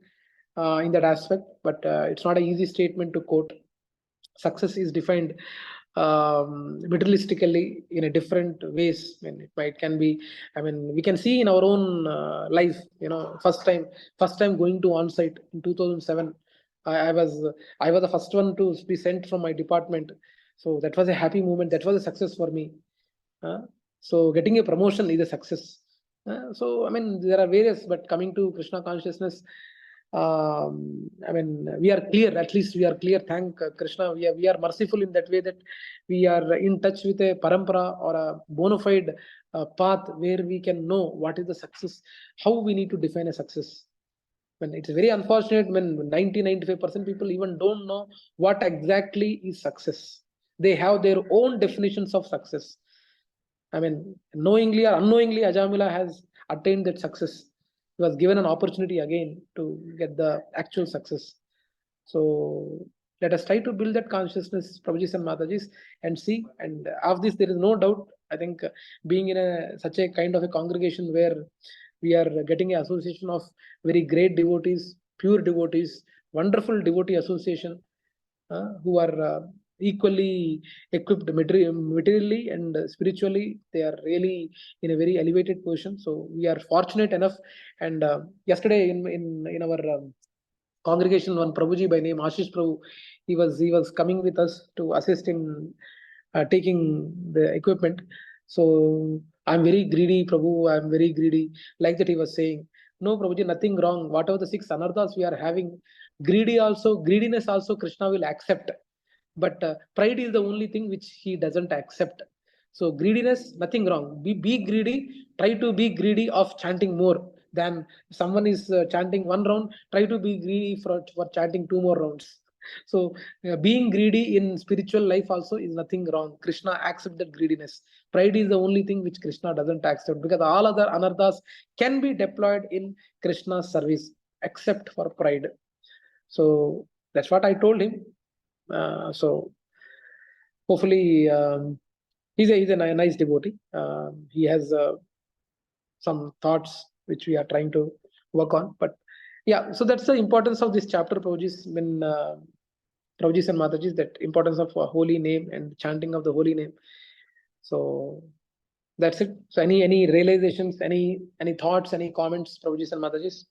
in that aspect, but it's not an easy statement to quote. Success is defined materialistically in a different ways. I mean, it can be, I mean, we can see in our own life, first time going to on-site in 2007. I was the first one to be sent from my department. So that was a happy moment. That was a success for me. So getting a promotion is a success. So I mean, there are various, but coming to Krishna consciousness, I mean, we are clear. At least we are clear. Thank Krishna. We are merciful in that way that we are in touch with a parampara or a bona fide path where we can know what is the success, how we need to define a success. When it's very unfortunate when 90-95% people even don't know what exactly is success. They have their own definitions of success. I mean, knowingly or unknowingly, Ajamila has attained that success. He was given an opportunity again to get the actual success. So let us try to build that consciousness, Prabhujis and Matajis, and see. And of this, there is no doubt. I think being in such a kind of a congregation where we are getting an association of very great devotees, pure devotees, wonderful devotee association, who are equally equipped materially and spiritually. They are really in a very elevated position. So we are fortunate enough. And yesterday in our congregation, one Prabhuji by name Ashish Prabhu, he was coming with us to assist in taking the equipment. So I'm very greedy, Prabhu. I'm very greedy. Like that he was saying, no, Prabhuji, nothing wrong. Whatever the 6 anarthas we are having, greediness also Krishna will accept. But pride is the only thing which he doesn't accept. So greediness, nothing wrong. Be greedy. Try to be greedy of chanting more than someone is chanting 1 round. Try to be greedy for chanting 2 more rounds. So being greedy in spiritual life also is nothing wrong. Krishna accepts that greediness. Pride is the only thing which Krishna doesn't accept, because all other anarthas can be deployed in Krishna's service except for pride. So that's what I told him. So hopefully he's a nice devotee. He has some thoughts which we are trying to work on. But yeah, so that's the importance of this chapter, Prabhujis, when Prabhujis and Matajis, that importance of a holy name and chanting of the holy name. So that's it. So any realizations, any thoughts, any comments, Prabhujis and Matajis?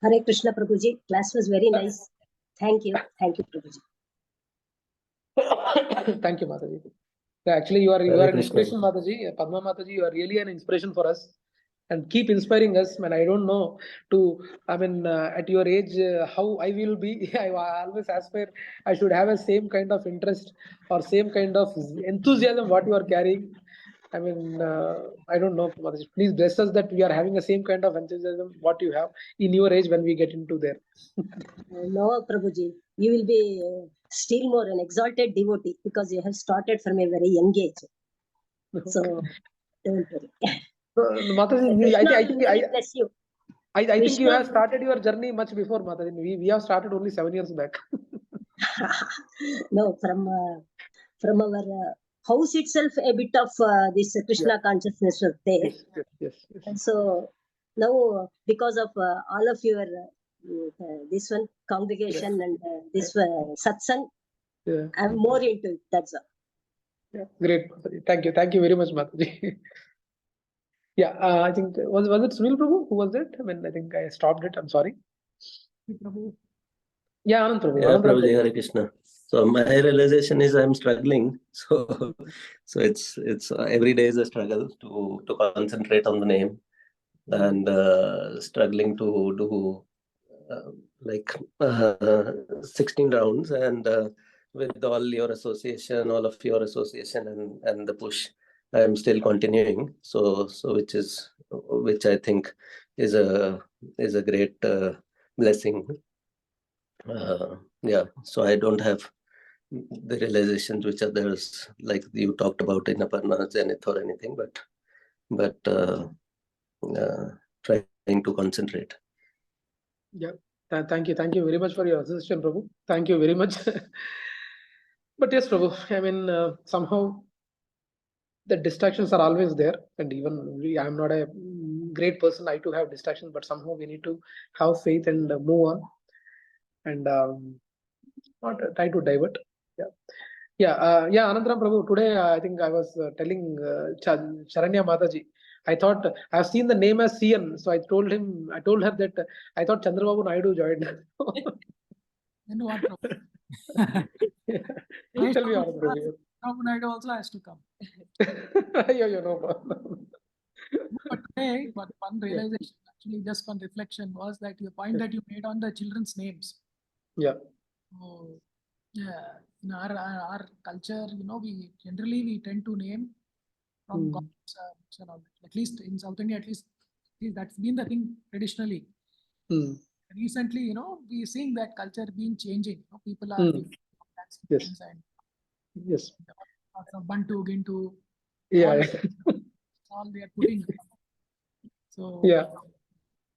Hare Krishna, Prabhuji. Class was very nice. Thank you. Thank you, Prabhuji. Thank you, Mataji. Actually, you are Hare an Krishna. inspiration, Mataji. Padma Mataji, you are really an inspiration for us, and keep inspiring us. Man, I don't know at your age, how I will be. I always aspire I should have a same kind of interest or same kind of enthusiasm what you are carrying. I don't know, Mataji. Please bless us that we are having the same kind of enthusiasm what you have in your age when we get into there. No, Prabhuji, you will be still more an exalted devotee because you have started from a very young age. So don't worry. Mataji, I think bless you. I think you have started your journey much before, Mataji. We have started only 7 years back. No, from our house itself, a bit of this Krishna consciousness was there. Yes. So now, because of all of your this one congregation and this satsang, I'm more into it. That's all. Yeah, great, Mataji. Thank you very much, Mataji. Yeah, I think was it Sunil Prabhu? Who was it? I think I stopped it. I'm sorry. Yeah, Anand Prabhu. Yeah, Prabhuji, Hare Krishna. So my realization is I'm struggling. So it's every day is a struggle to concentrate on the name, and struggling to do 16 rounds, and with all of your association and the push, I'm still continuing. So which I think is a great blessing. Yeah, so I don't have the realizations which others, like you talked about in Aparna, Zenith or anything, but trying to concentrate. Yeah, thank you very much for your assistance, Prabhu. Thank you very much. But yes, Prabhu, somehow the distractions are always there, and even I'm not a great person. I too have distractions, but somehow we need to have faith and move on, and not try to divert. Yeah, Anantaram Prabhu. Today, I think I was telling Charanya Mataji. I thought I've seen the name as CN, so I told her that I thought Chandrababu Naidu joined. Then what? Tell me, Anand Prabhu. Prabhu Naidu also has to come. But today, but one realization, actually, just one reflection was that the point that you made on the children's names. Yeah. So, yeah, in our culture, we generally tend to name from gods and all that. At least in South India, at least that's been the thing traditionally. Recently, we're seeing that culture being changing. People are Yes. and Yes. from Bantu, Gintu, Yeah. all they are putting. So Yeah.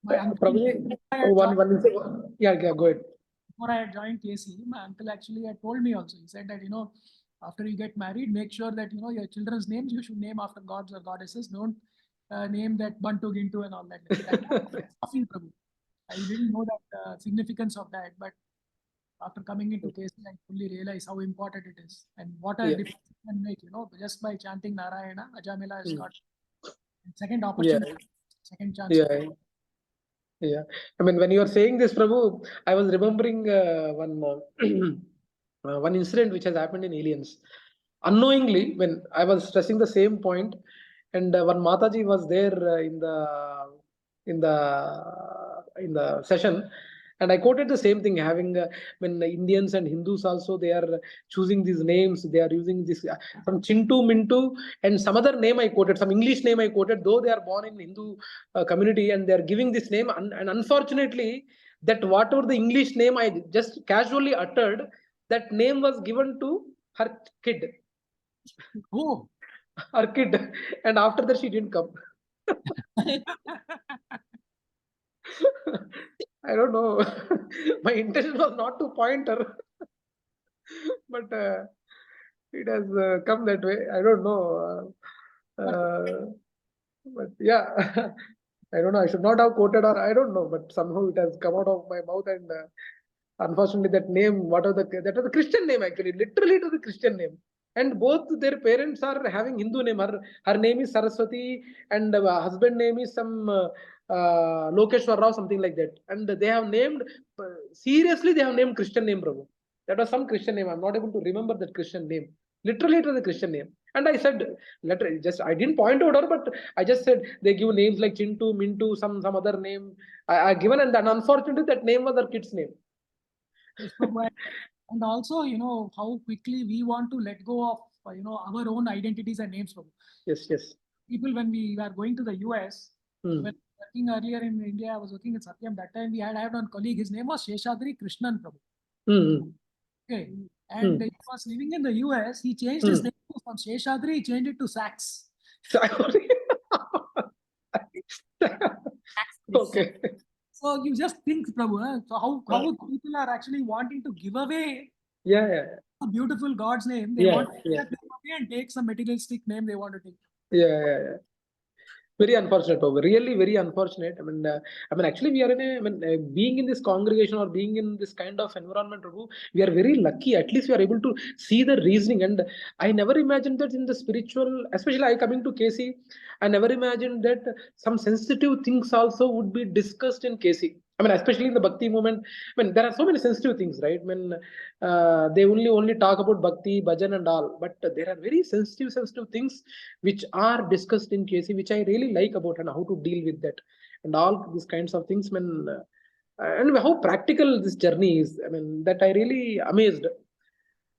my uncle, Prabhuji, go ahead. before I had joined KC, my uncle actually had told me also. He said that after you get married, make sure that your children's names you should name after gods or goddesses. Don't name that Bantu, Gintu, and all that. Prabhu. I didn't know that significance of that, but after coming into KC, I fully realized how important it is and what a difference it can make. Just by chanting Narayana, Ajamila has got second opportunity, second chance. Yeah. I mean, when you are saying this, Prabhu, I was remembering one incident which has happened in Aliens. Unknowingly, when I was stressing the same point, and one Mataji was there in the session, and I quoted the same thing. Having when the Indians and Hindus also, they are choosing these names. They are using this some Chintu, Mintu, and some other name I quoted, some English name I quoted. Though they are born in Hindu community, and they are giving this name, and unfortunately, that whatever the English name I just casually uttered, that name was given to her kid. Oh, her kid, and after that she didn't come. I don't know. My intention was not to point her, but it has come that way. I don't know. But yeah, I don't know. I should not have quoted her. I don't know, but somehow it has come out of my mouth, and unfortunately, that name, that was the Christian name actually. Literally, it was a Christian name. And both their parents are having Hindu name. Her name is Saraswati, and husband name is some Lokeshwar Rao, something like that. And they have named, seriously, they have named Christian name, Prabhu. That was some Christian name. I'm not able to remember that Christian name. Literally, it was a Christian name. And I said, I didn't point out her, but I just said they give names like Chintu, Mintu, some other name. I given, and then unfortunately, that name was her kid's name. And also, how quickly we want to let go of, our own identities and names. Yes, yes. People, when we were going to the US, when working earlier in India, I was working in Satyam. That time we had one colleague. His name was Sheshadri Krishnan Prabhu. Okay. And he was living in the US. He changed his name from Sheshadri, he changed it to Sachs. Okay. So you just think, Prabhu, so how people are actually wanting to give away a beautiful God's name. They want to give that name away and take some materialistic name they want to take. Yeah. Very unfortunate, Prabhu. Really, very unfortunate. I mean, actually, we are being in this congregation or being in this kind of environment, Prabhu, we are very lucky. At least we are able to see the reasoning. And I never imagined that in the spiritual, especially I coming to KC, I never imagined that some sensitive things also would be discussed in KC. I mean, especially in the Bhakti movement. I mean, there are so many sensitive things, right? I mean, they only talk about Bhakti, Bhajan and all. But there are very sensitive things which are discussed in KC, which I really like about and how to deal with that. And all these kinds of things, and how practical this journey is. I mean, that I really amazed.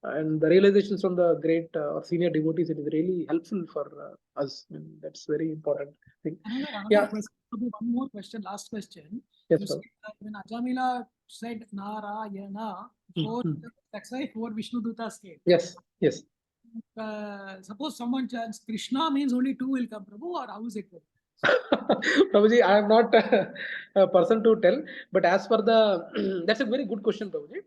And the realizations from the great or senior devotees, it is really helpful for us. I mean, that's very important thing. Another question, one more question, last question. Yes, you sir. When Ajamila said Narayana, that's why 4 Vishnu Dutas came. Yes. Suppose someone chants Krishna means only 2 will come, Prabhu, or how is it? Prabhuji, I am not a person to tell, but as for the, that's a very good question, Prabhuji.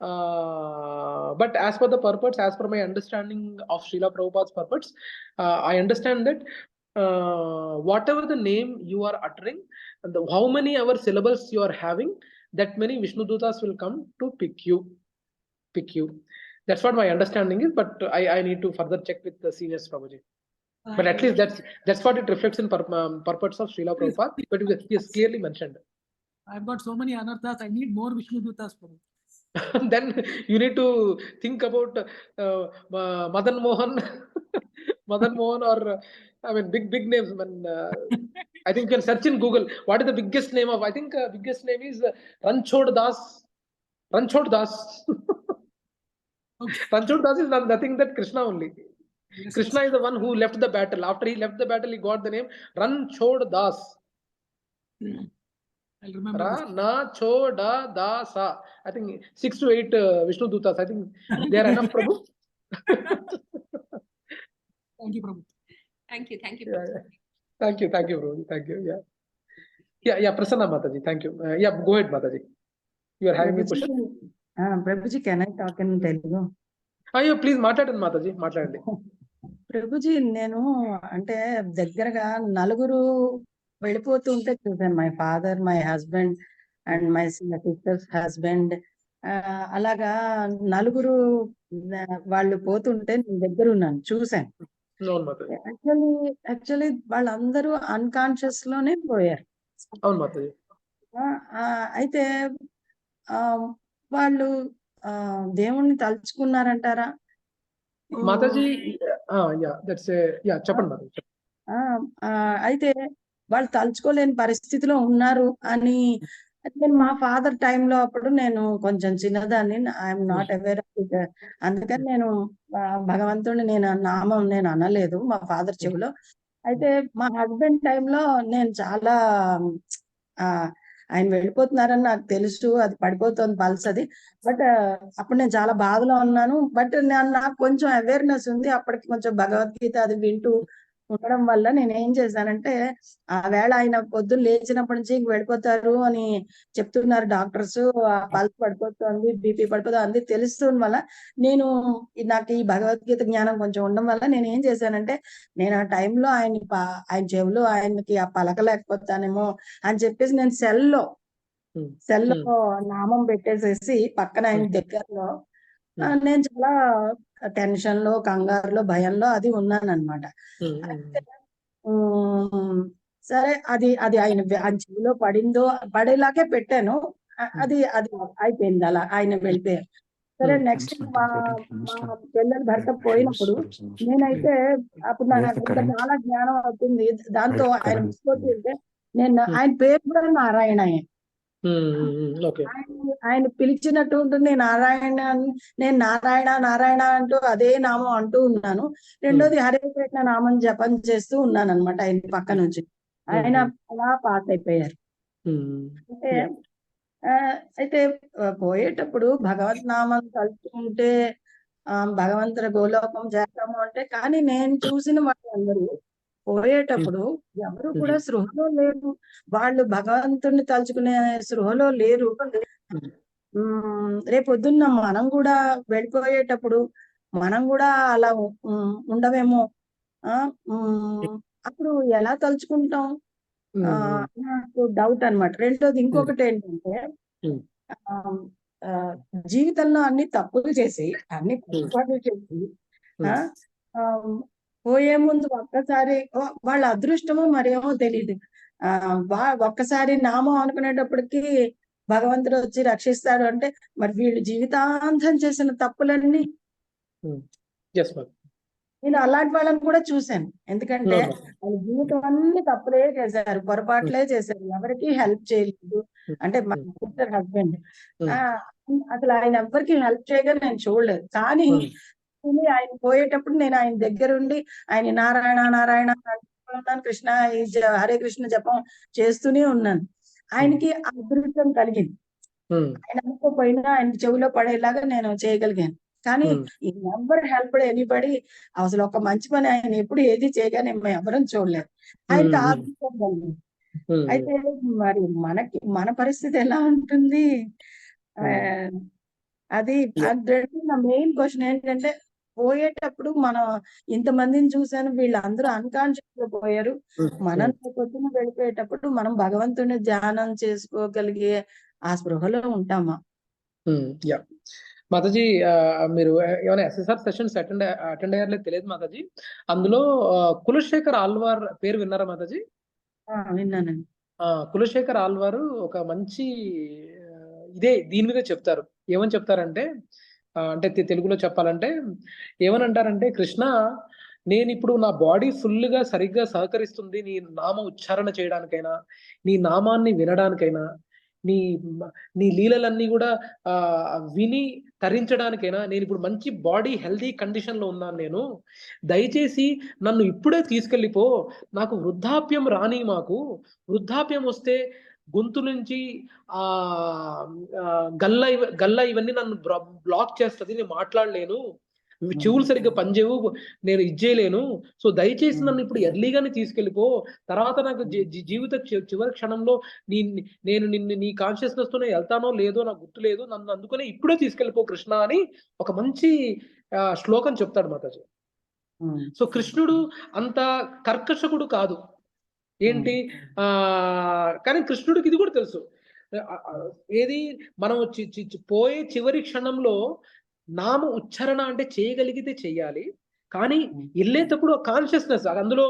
But as per the purpose, as per my understanding of Srila Prabhupada's purpose, I understand that whatever the name you are uttering, how many other syllables you are having, that many Vishnu Dutas will come to pick you. That's what my understanding is, but I need to further check with the seniors, Prabhuji. But at least that's what it reflects in purpose of Srila Prabhupada, but it is clearly mentioned. I've got so many anarthas, I need more Vishnu Dutas, Prabhu. Then you need to think about Madan Mohan, Madan Mohan, or I mean big names. When I think you can search in Google what is the biggest name of. I think biggest name is Ranchod Das. Ranchod Das. Okay. Ranchod Das is nothing that Krishna only. Yes, Krishna yes. is the one who left the battle. After he left the battle, he got the name Ranchod Das. I'll remember this. Na Choda Da Sa. I think 6 to 8 Vishnu Dutas. I think they are enough, Prabhu. Thank you, Prabhu. Thank you, Yeah, Prabhu. yeah. Thank you, Prabhu. Thank you. Yeah, Prasanna Mataji. Thank you. Yeah, go ahead, Mataji. You are having a question? Prabhuji, can I talk in Telugu? Yeah, please మాట్లాడండి మాతాజీ, మాట్లాడండి. ప్రభుజీ, నేను అంటే దగ్గరగా నలుగురు వెళ్ళిపోతూ ఉంటే చూసాను. My father, my husband and my sister's husband, అలాగా నలుగురు వాళ్ళు పోతుంటే నేను దగ్గర ఉన్నాను, చూశాను. అవును మాతాజీ. యాక్చువల్లీ వాళ్ళందరూ అన్కాన్షియస్ లోనే పోయారు. అవును మాతాజీ. అయితే వాళ్ళు దేవుణ్ణి తలుచుకున్నారంటారా? మాతాజీ, చెప్పండి మాతాజీ. అయితే వాళ్ళు తలుచుకోలేని పరిస్థితిలో ఉన్నారు అని. నేను మా ఫాదర్ టైంలో అప్పుడు నేను కొంచెం చిన్నదాన్ని, I'm not aware of it. అందుకని నేను భగవంతుడిని నామం నేను అనలేదు మా ఫాదర్ చెవిలో. అయితే మా హస్బెండ్ టైంలో నేను చాలా ఆయన వెళ్ళిపోతున్నారని నాకు తెలుసు, అది పడిపోతుంది పల్స్ అది. బట్ అప్పుడు నేను చాలా బాధలో ఉన్నాను. బట్ నాకు కొంచెం అవేర్నెస్ ఉంది అప్పటికి, కొంచెం భగవద్గీత అది వింటూ ఉండడం వల్ల నేను ఏం చేశానంటే, ఆ వేళ ఆయన పొద్దున్న లేచినప్పటి నుంచి ఇంక వెళ్ళిపోతారు అని చెప్తున్నారు డాక్టర్స్, పల్స్ పడిపోతుంది, బీపీ పడిపోతుంది అంది తెలుస్తుంది వల్ల నేను నాకు ఈ భగవద్గీత జ్ఞానం కొంచెం ఉండడం వల్ల నేను ఏం చేశానంటే, నేను ఆ టైంలో ఆయన చెవులో ఆయనకి ఆ పలకలేకపోతానేమో అని చెప్పేసి నేను సెల్లో నామం పెట్టేసేసి పక్కన ఆయన దగ్గరలో నేను చాలా టెన్షన్ లో, కంగారులో, భయంలో అది ఉన్నాను అనమాట. సరే, అది ఆయన చెవిలో పడేలాగే పెట్టాను. అది అయిపోయింది, అలా ఆయన వెళ్ళిపోయారు. సరే, నెక్స్ట్ మా పిల్లల భర్త పోయినప్పుడు నేనైతే అప్పుడు నాకు చాలా జ్ఞానం అవుతుంది. దాంతో ఆయన ఉంటే నేను ఆయన పేరు కూడా నారాయణయ్య. ఆయన పిలిచినట్టు ఉంటుంది, నేను నారాయణ నారాయణ అంటూ అదే నామం అంటూ ఉన్నాను. రెండోది హరే కృష్ణ నామం జపం చేస్తూ ఉన్నాను అనమాట ఆయన పక్క నుంచి. ఆయన అలా పాస్ అయిపోయారు. అయితే పోయేటప్పుడు భగవత్ నామం తలుచుకుంటే భగవంతుడి గోలోకం చేస్తాము అంటే, కానీ నేను చూసిన వాళ్ళందరూ పోయేటప్పుడు ఎవరు కూడా సృహలో లేరు. వాళ్ళు భగవంతుడిని తలుచుకునే సృహలో లేరు. రేపొద్దున్న మనం కూడా వెళ్ళిపోయేటప్పుడు మనం కూడా అలా ఉండవేమో, అప్పుడు ఎలా తలుచుకుంటాం? నాకు డౌట్ అన్నమాట. రెండోది ఇంకొకటి ఏంటంటే, జీవితంలో అన్ని తప్పులు చేసి, అన్ని పొరపాట్లు చేసి పోయే ముందు ఒక్కసారి వాళ్ళ అదృష్టమో మరేమో తెలియదు, ఒక్కసారి నామం అనుకునేటప్పటికి భగవంతుడు వచ్చి రక్షిస్తాడు అంటే, మరి వీళ్ళు జీవితాంతం చేసిన తప్పులన్నీ. నేను అలాంటి వాళ్ళని కూడా చూశాను. ఎందుకంటే వాళ్ళ జీవితం అన్ని తప్పులే చేశారు, పొరపాట్లే చేశారు, ఎవరికి హెల్ప్ చేయలేదు. అంటే మా సిస్టర్ హస్బెండ్ అసలు ఆయన ఎవరికి హెల్ప్ చేయగా నేను చూడలేదు. కానీ ఆయన పోయేటప్పుడు నేను ఆయన దగ్గరుండి ఆయన నారాయణ నారాయణ అంటున్నాను, కృష్ణ హరే కృష్ణ జపం చేస్తూనే ఉన్నాను. ఆయనకి అదృష్టం కలిగింది. ఆయన అనుకోపోయినా ఆయన చెవిలో పడేలాగా నేను చేయగలిగాను. కానీ ఎవరు హెల్ప్ ఎనీబడి, అసలు ఒక మంచి పని ఆయన ఎప్పుడు ఏది చేయగానే మేము ఎవరం చూడలేదు. ఆయనకి అదృష్టం కలిగింది. అయితే మరి మన పరిస్థితి ఎలా ఉంటుంది? అది నా మెయిన్ క్వశ్చన్ ఏంటంటే, పోయేటప్పుడు మనం ఇంతమందిని చూసాను, వీళ్ళందరూ అన్కాన్షియస్ గా పోయారు. మనం పొద్దున వెళ్ళిపోయేటప్పుడు మనం భగవంతుని ధ్యానం చేసుకోగలిగే ఆ స్పృహలో ఉంటామా? మాతాజీ, మీరు ఏమైనా ఎస్ఎస్ఆర్ సెషన్స్ అటెండ్ అయ్యారో తెలియదు మాతాజీ. అందులో కులశేఖర్ ఆల్వార్ పేరు విన్నారా మాతాజీ? విన్నానండి. కులశేఖర్ ఆల్వారు ఒక మంచి దీని మీద చెప్తారు. ఏమని చెప్తారంటే అంటే తెలుగులో చెప్పాలంటే ఏమని అంటారంటే, కృష్ణ నేను ఇప్పుడు నా బాడీ ఫుల్గా సరిగ్గా సహకరిస్తుంది నీ నామ ఉచ్చారణ చేయడానికైనా, నీ నామాన్ని వినడానికైనా, నీ నీ లీలలన్నీ కూడా విని తరించడానికైనా నేను ఇప్పుడు మంచి బాడీ హెల్దీ కండిషన్ లో ఉన్నాను. నేను దయచేసి నన్ను ఇప్పుడే తీసుకెళ్ళిపో, నాకు వృద్ధాప్యం రాని, మాకు వృద్ధాప్యం వస్తే గొంతు నుంచి ఆ గల్ల ఇవన్నీ నన్ను బ్లాక్ చేస్తుంది, నేను మాట్లాడలేను, చెవులు సరిగ్గా పనిచేయవు, నేను ఇచ్చేయలేను. సో దయచేసి నన్ను ఇప్పుడు ఎర్లీగానే తీసుకెళ్ళిపో, తర్వాత నాకు జీవిత చివరి క్షణంలో నేను నీ కాన్షియస్నెస్ తోనే వెళ్తానో లేదో నాకు గుర్తు లేదు, నన్ను అందుకనే ఇప్పుడే తీసుకెళ్ళిపో కృష్ణ అని ఒక మంచి శ్లోకం చెప్తాడు మాతాజీ. సో కృష్ణుడు అంత కర్కశకుడు కాదు ఏంటి, కానీ కృష్ణుడికి ఇది కూడా తెలుసు. ఏది మనం పోయే చివరి క్షణంలో నామ ఉచ్చారణ అంటే చేయగలిగితే చెయ్యాలి, కానీ వెళ్ళేటప్పుడు కాన్షియస్నెస్ అందులో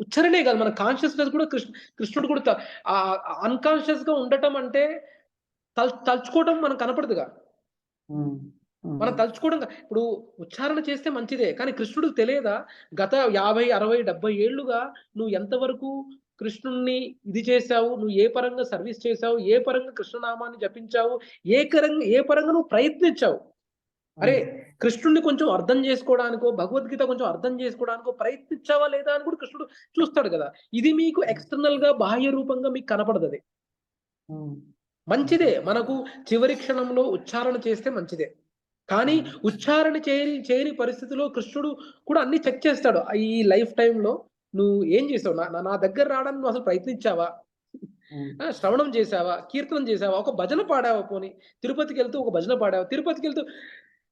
ఉచ్చారణే కాదు, మన కాన్షియస్నెస్ కూడా కృష్ణుడు కూడా అన్కాన్షియస్ గా ఉండటం అంటే తలుచుకోవడం మనకు కనపడదుగా. మనం తలుచుకోవడం ఇప్పుడు ఉచ్చారణ చేస్తే మంచిదే, కానీ కృష్ణుడికి తెలియదా గత 50, 60, 70 ఏళ్లుగా నువ్వు ఎంతవరకు కృష్ణుణ్ణి ఇది చేశావు, నువ్వు ఏ పరంగా సర్వీస్ చేశావు, ఏ పరంగా కృష్ణనామాన్ని జపించావు, ఏ పరంగా నువ్వు ప్రయత్నించావు. అరే కృష్ణుడిని కొంచెం అర్థం చేసుకోవడానికో, భగవద్గీత కొంచెం అర్థం చేసుకోవడానికో ప్రయత్నించావా లేదా అని కూడా కృష్ణుడు చూస్తాడు కదా. ఇది మీకు ఎక్స్టర్నల్ గా బాహ్య రూపంగా మీకు కనపడదు. మంచిదే, మనకు చివరి క్షణంలో ఉచ్చారణ చేస్తే మంచిదే, కానీ ఉచ్చారణ చేయని పరిస్థితిలో కృష్ణుడు కూడా అన్ని చెక్ చేస్తాడు. ఈ లైఫ్ టైంలో నువ్వు ఏం చేసావు, నా దగ్గర రావడానికి నువ్వు అసలు ప్రయత్నించావా, శ్రవణం చేసావా, కీర్తనం చేసావా, ఒక భజన పాడావా, పోనీ తిరుపతికి వెళ్తూ ఒక భజన పాడావా, తిరుపతికి వెళ్తూ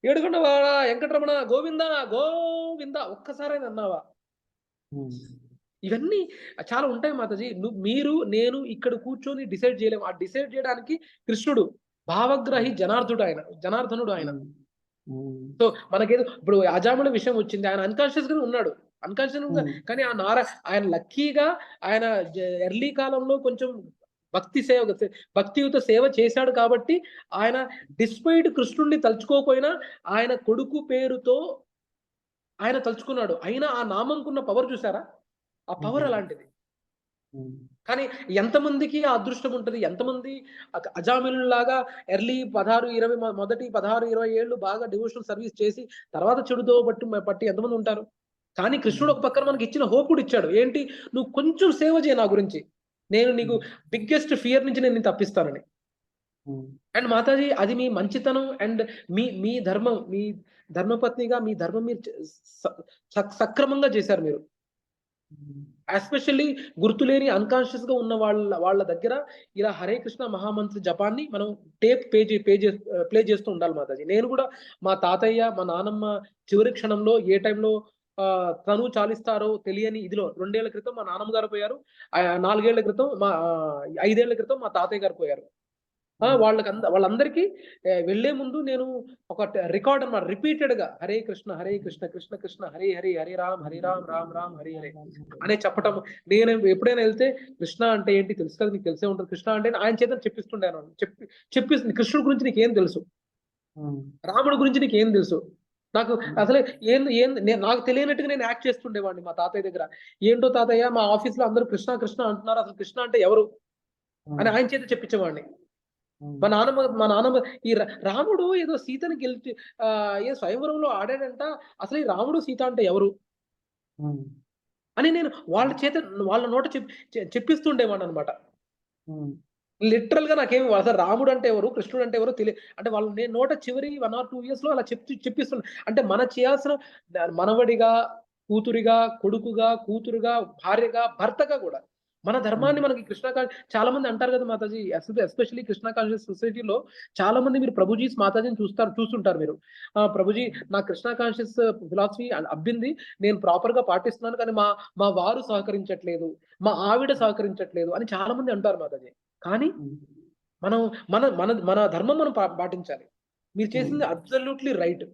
ఏడుకొండవాడ వెంకటరమణ గోవింద గోవింద ఒక్కసారైనా అన్నావా. ఇవన్నీ చాలా ఉంటాయి మాతాజీ. నేను ఇక్కడ కూర్చొని డిసైడ్ చేయలేము. ఆ డిసైడ్ చేయడానికి కృష్ణుడు భావగ్రహి జనార్దనుడు ఆయన. సో మనకేదో ఇప్పుడు అజాముల విషయం వచ్చింది, ఆయన అన్కాన్షియస్ గానే ఉన్నాడు, కానీ ఆయన లక్కీగా ఆయన ఎర్లీ కాలంలో కొంచెం భక్తియుత సేవ చేశాడు కాబట్టి ఆయన డిస్పైట్ కృష్ణుడిని తలుచుకోకపోయినా ఆయన కొడుకు పేరుతో ఆయన తలుచుకున్నాడు. అయినా ఆ నామంకున్న పవర్ చూసారా, ఆ పవర్ అలాంటిది. కానీ ఎంతమందికి ఆ అదృష్టం ఉంటుంది, ఎంతమంది అజామిలులాగా ఎర్లీ 16-20 మొదటి 16-20 ఏళ్ళు బాగా డివోషనల్ సర్వీస్ చేసి తర్వాత చెడుతో పట్టి ఎంతమంది ఉంటారు. కానీ కృష్ణుడు ఒక పక్కన మనకి ఇచ్చిన హోప్ కూడా ఇచ్చాడు, ఏంటి, నువ్వు కొంచెం సేవ చేయ నా గురించి, నేను నీకు బిగ్గెస్ట్ ఫియర్ నుంచి నేను తప్పిస్తానని. అండ్ మాతాజీ అది మీ మంచితనం అండ్ మీ ధర్మం, మీ ధర్మపత్నిగా మీ ధర్మం మీరు సక్రమంగా చేశారు మీరు. ఎస్పెషల్లీ గుర్తులేని అన్కాన్షియస్ గా ఉన్న వాళ్ళ దగ్గర ఇలా హరే కృష్ణ మహామంత్ర జపాన్ని మనం ప్లే చేస్తూ ఉండాలి మాతాజీ. నేను కూడా మా తాతయ్య మా నానమ్మ చివరి క్షణంలో ఏ టైంలో తను చాలిస్తారో తెలియని ఇదిలో 2 ఏళ్ల క్రితం మా నాన్నమ్మ గారు పోయారు, 4 ఏళ్ల క్రితం 5 ఏళ్ల క్రితం మా తాతయ్య గారు పోయారు. వాళ్ళందరికీ వెళ్లే ముందు నేను ఒక రికార్డ్ అన్నమాట, రిపీటెడ్ గా హరే కృష్ణ కృష్ణ కృష్ణ హరే హరే, హరే రామ్ రామ్ రామ్ హరే హరే అనే చెప్పటం. నేను ఎప్పుడైనా వెళ్తే కృష్ణ అంటే ఏంటి తెలుసు కదా, నీకు తెలిసే ఉంటుంది, కృష్ణ అంటే ఆయన చేత చెప్పిస్తుండాను. చెప్పిస్తుంది కృష్ణుడి గురించి నీకేం తెలుసు, రాముడి గురించి నీకేం తెలుసు, నాకు అసలు నాకు తెలియనట్టుగా నేను యాక్ట్ చేస్తుండేవాడిని మా తాతయ్య దగ్గర. ఏంటో తాతయ్య మా ఆఫీస్ లో అందరూ కృష్ణ కృష్ణ అంటున్నారు, అసలు కృష్ణ అంటే ఎవరు అని ఆయన చేత చెప్పించేవాడిని. మా నాన్నమ్మ ఈ రాముడు ఏదో సీతని గెలిచి ఏ స్వయంవరంలో ఆడాడంట, అసలు ఈ రాముడు సీత అంటే ఎవరు అని నేను వాళ్ళ నోట చెప్పిస్తుండేవాడిని అనమాట. లిటరల్ గా నాకేమి అసలు రాముడు అంటే ఎవరు, కృష్ణుడు అంటే ఎవరు తెలియదు. అంటే వాళ్ళు నేను నోట చివరి 1 or 2 years లో అలా చెప్పిస్తున్నా. అంటే మనం చేయాల్సిన మనవడిగా, కూతురిగా, కొడుకుగా, కూతురుగా, భార్యగా, భర్తగా కూడా మన ధర్మాన్ని మనకి చాలా మంది అంటారు కదా మాతాజీ, ఎస్పెషల్లీ కృష్ణ కాన్షియస్ సొసైటీలో చాలా మంది మీరు ప్రభుజీస్ మాతాజీని చూస్తుంటారు మీరు. ప్రభుజీ నా కృష్ణ కాన్షియస్ ఫిలాసఫీ అబ్బింది, నేను ప్రాపర్ గా పాటిస్తున్నాను, కానీ మా వారు సహకరించట్లేదు, మా ఆవిడ సహకరించట్లేదు అని చాలా మంది అంటారు మాతాజీ. కానీ మన ధర్మం మనం పాటించాలి. మీరు చేసింది అబ్సల్యూట్లీ రైట్.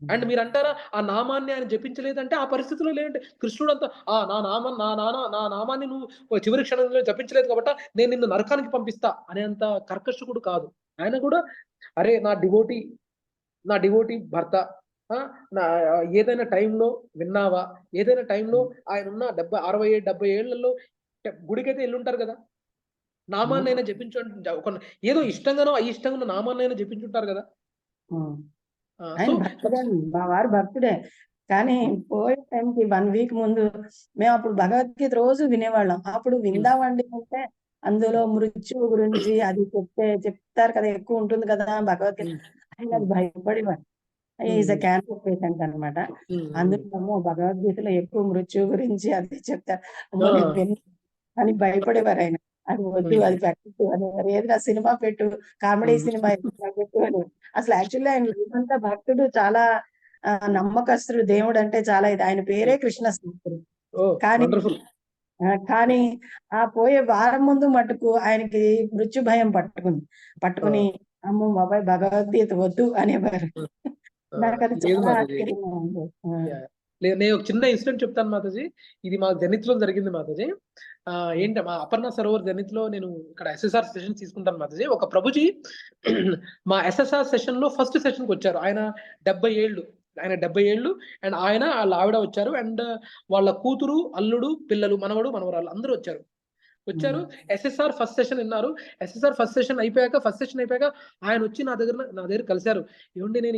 అండ్ మీరు అంటారా ఆ నామాన్ని ఆయన జపించలేదంటే ఆ పరిస్థితిలో లేదంటే కృష్ణుడు అంతా నా నామాన్ని నువ్వు చివరి క్షణంలో జపించలేదు కాబట్టి నేను నిన్ను నరకానికి పంపిస్తా అనేంత కర్కశకుడు కాదు. ఆయన కూడా అరే నా డివోటీ భర్త నా ఏదైనా టైంలో విన్నావా, ఏదైనా టైంలో ఆయన ఉన్న 60-70 ఏళ్లలో గుడికైతే వెళ్ళుంటారు కదా, నామాన్నైనా జపించు ఏదో ఇష్టంగానో అయిష్టంగానో నామాన్నైనా జపించుంటారు కదా. ఆయన భక్తుడే, మా వారు భక్తుడే. కానీ పోయే టైంకి 1 వీక్ ముందు మేము అప్పుడు భగవద్గీత రోజు వినేవాళ్ళం. అప్పుడు విందామండి అంటే అందులో మృత్యువు గురించి అది చెప్తారు కదా, ఎక్కువ ఉంటుంది కదా భగవద్గీత. ఆయన అది భయపడేవాడు. ఈజ్ అ క్యాన్సర్ పేషెంట్ అనమాట. అందులో భగవద్గీతలో ఎక్కువ మృత్యువు గురించి అది చెప్తారు అని భయపడేవారు ఆయన. అది వద్దు, అది పెట్టు అనేవారు. ఏదైనా సినిమా పెట్టు, కామెడీ సినిమా పెట్టు అని. అసలు యాక్చువల్లీ ఆయన లైఫ్ అంతా భక్తుడు, చాలా నమ్మకస్తుడు, దేవుడు అంటే చాలా ఇది. ఆయన పేరే కృష్ణ స్నేహితుడు. కానీ ఆ పోయే వారం ముందు మటుకు ఆయనకి మృత్యు భయం పట్టుకుని అమ్మో బాబాయ్ భగవద్గీత వద్దు అనేవారు. నాకు అది చాలా ఆశ్చర్యంగా ఉంది. నేను ఒక చిన్న ఇన్సిడెంట్ చెప్తాను మాతాజీ. ఇది మా జనిత్ లో జరిగింది మాతాజీ. ఏంటి మా అపర్ణ సరోవర్ జనిత్ లో నేను ఇక్కడ SSR సెషన్ తీసుకుంటాను మాతాజీ. ఒక ప్రభుజీ మా SSR సెషన్ లో ఫస్ట్ సెషన్ కి వచ్చారు. ఆయన 70 ఏళ్ళు అండ్ ఆయన వాళ్ళ ఆవిడ వచ్చారు. అండ్ వాళ్ళ కూతురు, అల్లుడు, పిల్లలు, మనవడు, మనవరాలు అందరూ వచ్చారు. SSR ఫస్ట్ సెషన్ విన్నారు. SSR ఫస్ట్ సెషన్ అయిపోయాక ఆయన వచ్చి నా దగ్గర కలిశారు. ఏమండి నేను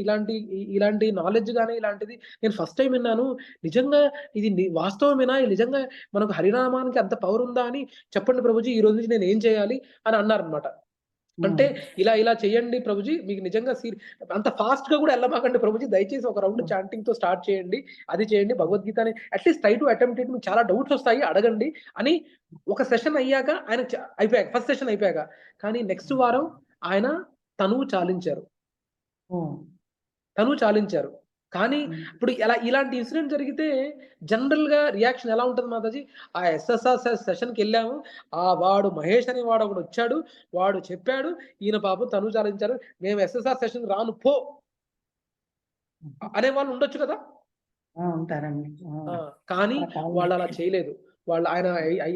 ఇలాంటి నాలెడ్జ్ గానీ ఇలాంటిది నేను ఫస్ట్ టైం విన్నాను. నిజంగా ఇది వాస్తవమేనా? నిజంగా మనకు హరినామానికి అంత పవర్ ఉందా అని చెప్పండి ప్రభుజీ, ఈ రోజు నుంచి నేను ఏం చేయాలి అని అన్నారనమాట. అంటే ఇలా చేయండి ప్రభుజీ, మీకు నిజంగా అంత ఫాస్ట్ గా కూడా వెళ్ళమాకండి ప్రభుజీ, దయచేసి ఒక రౌండ్ చాంటింగ్ తో స్టార్ట్ చేయండి, అది చేయండి, భగవద్గీతని at least try to attempt it, మీకు చాలా డౌట్స్ వస్తాయి అడగండి అని ఒక సెషన్ అయ్యాక ఆయన అయిపోయాక ఫస్ట్ సెషన్ అయిపోయాక. కానీ నెక్స్ట్ వారం ఆయన తనువు చాలించారు. కానీ ఇప్పుడు ఇలాంటి ఇన్సిడెంట్ జరిగితే జనరల్ గా రియాక్షన్ ఎలా ఉంటుంది మాతాజీ? ఆ SSR సెషన్కి వెళ్ళాము, వాడు మహేష్ అని వాడు ఒకడు వచ్చాడు, వాడు చెప్పాడు, ఈయన పాపం తనువు చాలించారు, మేము SSR సెషన్ రాను పో అనే వాళ్ళు ఉండొచ్చు కదా. కానీ వాళ్ళు అలా చేయలేదు. వాళ్ళు ఆయన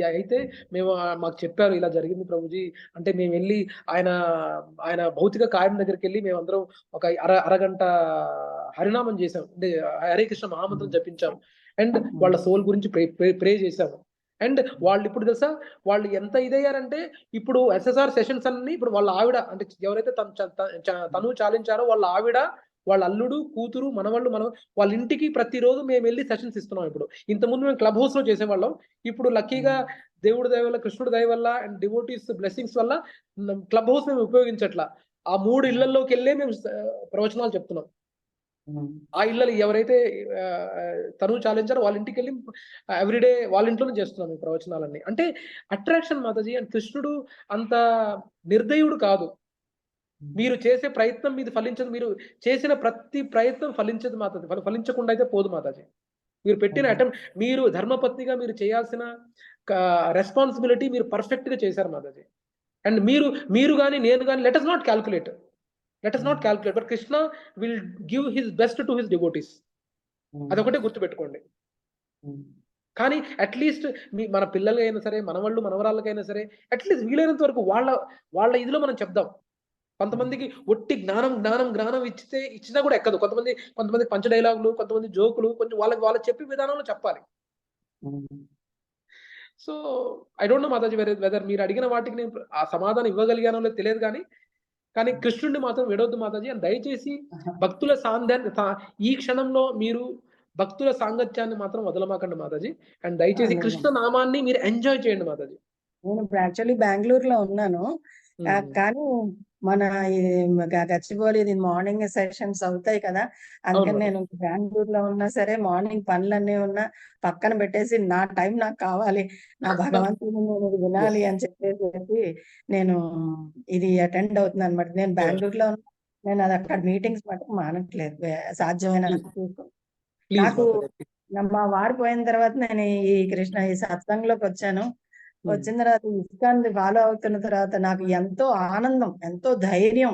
అయితే మాకు చెప్పారు ఇలా జరిగింది ప్రభుజీ అంటే మేము వెళ్ళి ఆయన భౌతిక కాయం దగ్గరికి వెళ్ళి మేమందరం ఒక అరగంట హరినామం చేసాం, అంటే హరే కృష్ణ మహామంత్రం జపించాం. అండ్ వాళ్ళ సోల్ గురించి ప్రే చేసాము. అండ్ వాళ్ళు ఇప్పుడు తెలుసా వాళ్ళు ఎంత ఇదయ్యారంటే ఇప్పుడు SSR సెషన్స్ అన్ని ఇప్పుడు వాళ్ళ ఆవిడ అంటే ఎవరైతే తను చాలించారో వాళ్ళ ఆవిడ, వాళ్ళ అల్లుడు, కూతురు, మనవాళ్ళు వాళ్ళ ఇంటికి ప్రతిరోజు మేము వెళ్ళి సెషన్స్ ఇస్తున్నాం. ఇప్పుడు ఇంతకుముందు మేము క్లబ్ హౌస్ లో చేసేవాళ్ళం. ఇప్పుడు లక్కీగా దేవుడి దయ వల్ల, కృష్ణుడి దయ వల్ల అండ్ డివోటీస్ బ్లెస్సింగ్స్ వల్ల క్లబ్ హౌస్ మేము ఉపయోగించట్లా. ఆ 3 ఇళ్లలోకి వెళ్ళే మేము ప్రవచనాలు చెప్తున్నాం. ఆ ఇళ్ళలు ఎవరైతే తనువు చాలించారో వాళ్ళ ఇంటికి వెళ్ళి ఎవ్రీడే వాళ్ళ ఇంట్లోనే చేస్తున్నాం ఈ ప్రవచనాలన్నీ. అంటే అట్రాక్షన్ మాతాజీ. అండ్ కృష్ణుడు అంత నిర్దయుడు కాదు. మీరు చేసే ప్రయత్నం మీది ఫలించదు, మీరు చేసిన ప్రతి ప్రయత్నం ఫలించదు మాతాజీ, ఫలించకుండా అయితే పోదు మాతాజీ. మీరు పెట్టిన అటెంప్ట్, మీరు ధర్మపత్నిగా మీరు చేయాల్సిన రెస్పాన్సిబిలిటీ మీరు పర్ఫెక్ట్ గా చేశారు మాతాజీ. అండ్ మీరు కానీ నేను కానీ let us not calculate, but Krishna will give his best to his devotees. అదొకటే గుర్తుపెట్టుకోండి. కానీ అట్లీస్ట్ మన పిల్లలకైనా సరే, మనవాళ్ళు మనవరాళ్ళకైనా సరే అట్లీస్ట్ వీలైనంత వరకు వాళ్ళ ఇదిలో మనం చెప్దాం. కొంతమందికి ఒట్టి జ్ఞానం ఇచ్చినా కూడా ఎక్కదు. కొంతమంది పంచ డైలాగులు, కొంతమంది జోకులు, కొంచెం వాళ్ళకి చెప్పే విధానంలో చెప్పాలి. So I don't know Mataji whether మీరు అడిగిన వాటికి నేను ఆ సమాధానం ఇవ్వగలిగానో లేదో తెలియదు, కానీ కృష్ణుడిని మాత్రం విడవద్దు మాతాజీ. అని దయచేసి భక్తుల ఈ క్షణంలో మీరు భక్తుల సాంగత్యాన్ని మాత్రం వదలమాకండి మాతాజీ. అండ్ దయచేసి కృష్ణ నామాన్ని మీరు ఎంజాయ్ చేయండి మాతాజీ. నేను ఇప్పుడు యాక్చువల్లీ బెంగళూరులో ఉన్నాను, కానీ మన గచ్చిబౌలి మార్నింగ్ సెషన్స్ అవుతాయి కదా, అందుకని నేను బెంగళూరులో ఉన్నా సరే మార్నింగ్ పనులన్నీ ఉన్నా పక్కన పెట్టేసి నా టైం నాకు కావాలి, నా భగవంతుని నేను వినాలి అని చెప్పేసి నేను ఇది అటెండ్ అవుతున్నాను అనమాట. నేను బెంగళూరులో ఉన్నా, నేను అది అక్కడ మీటింగ్స్ మటుకు మానట్లేదు, సాధ్యమైన నాకు. మా వారు పోయిన తర్వాత నేను ఈ సత్సంగంలోకి వచ్చాను. వచ్చిన తర్వాత ఇస్కాన్ ఫాలో అవుతున్న తర్వాత నాకు ఎంతో ఆనందం, ఎంతో ధైర్యం,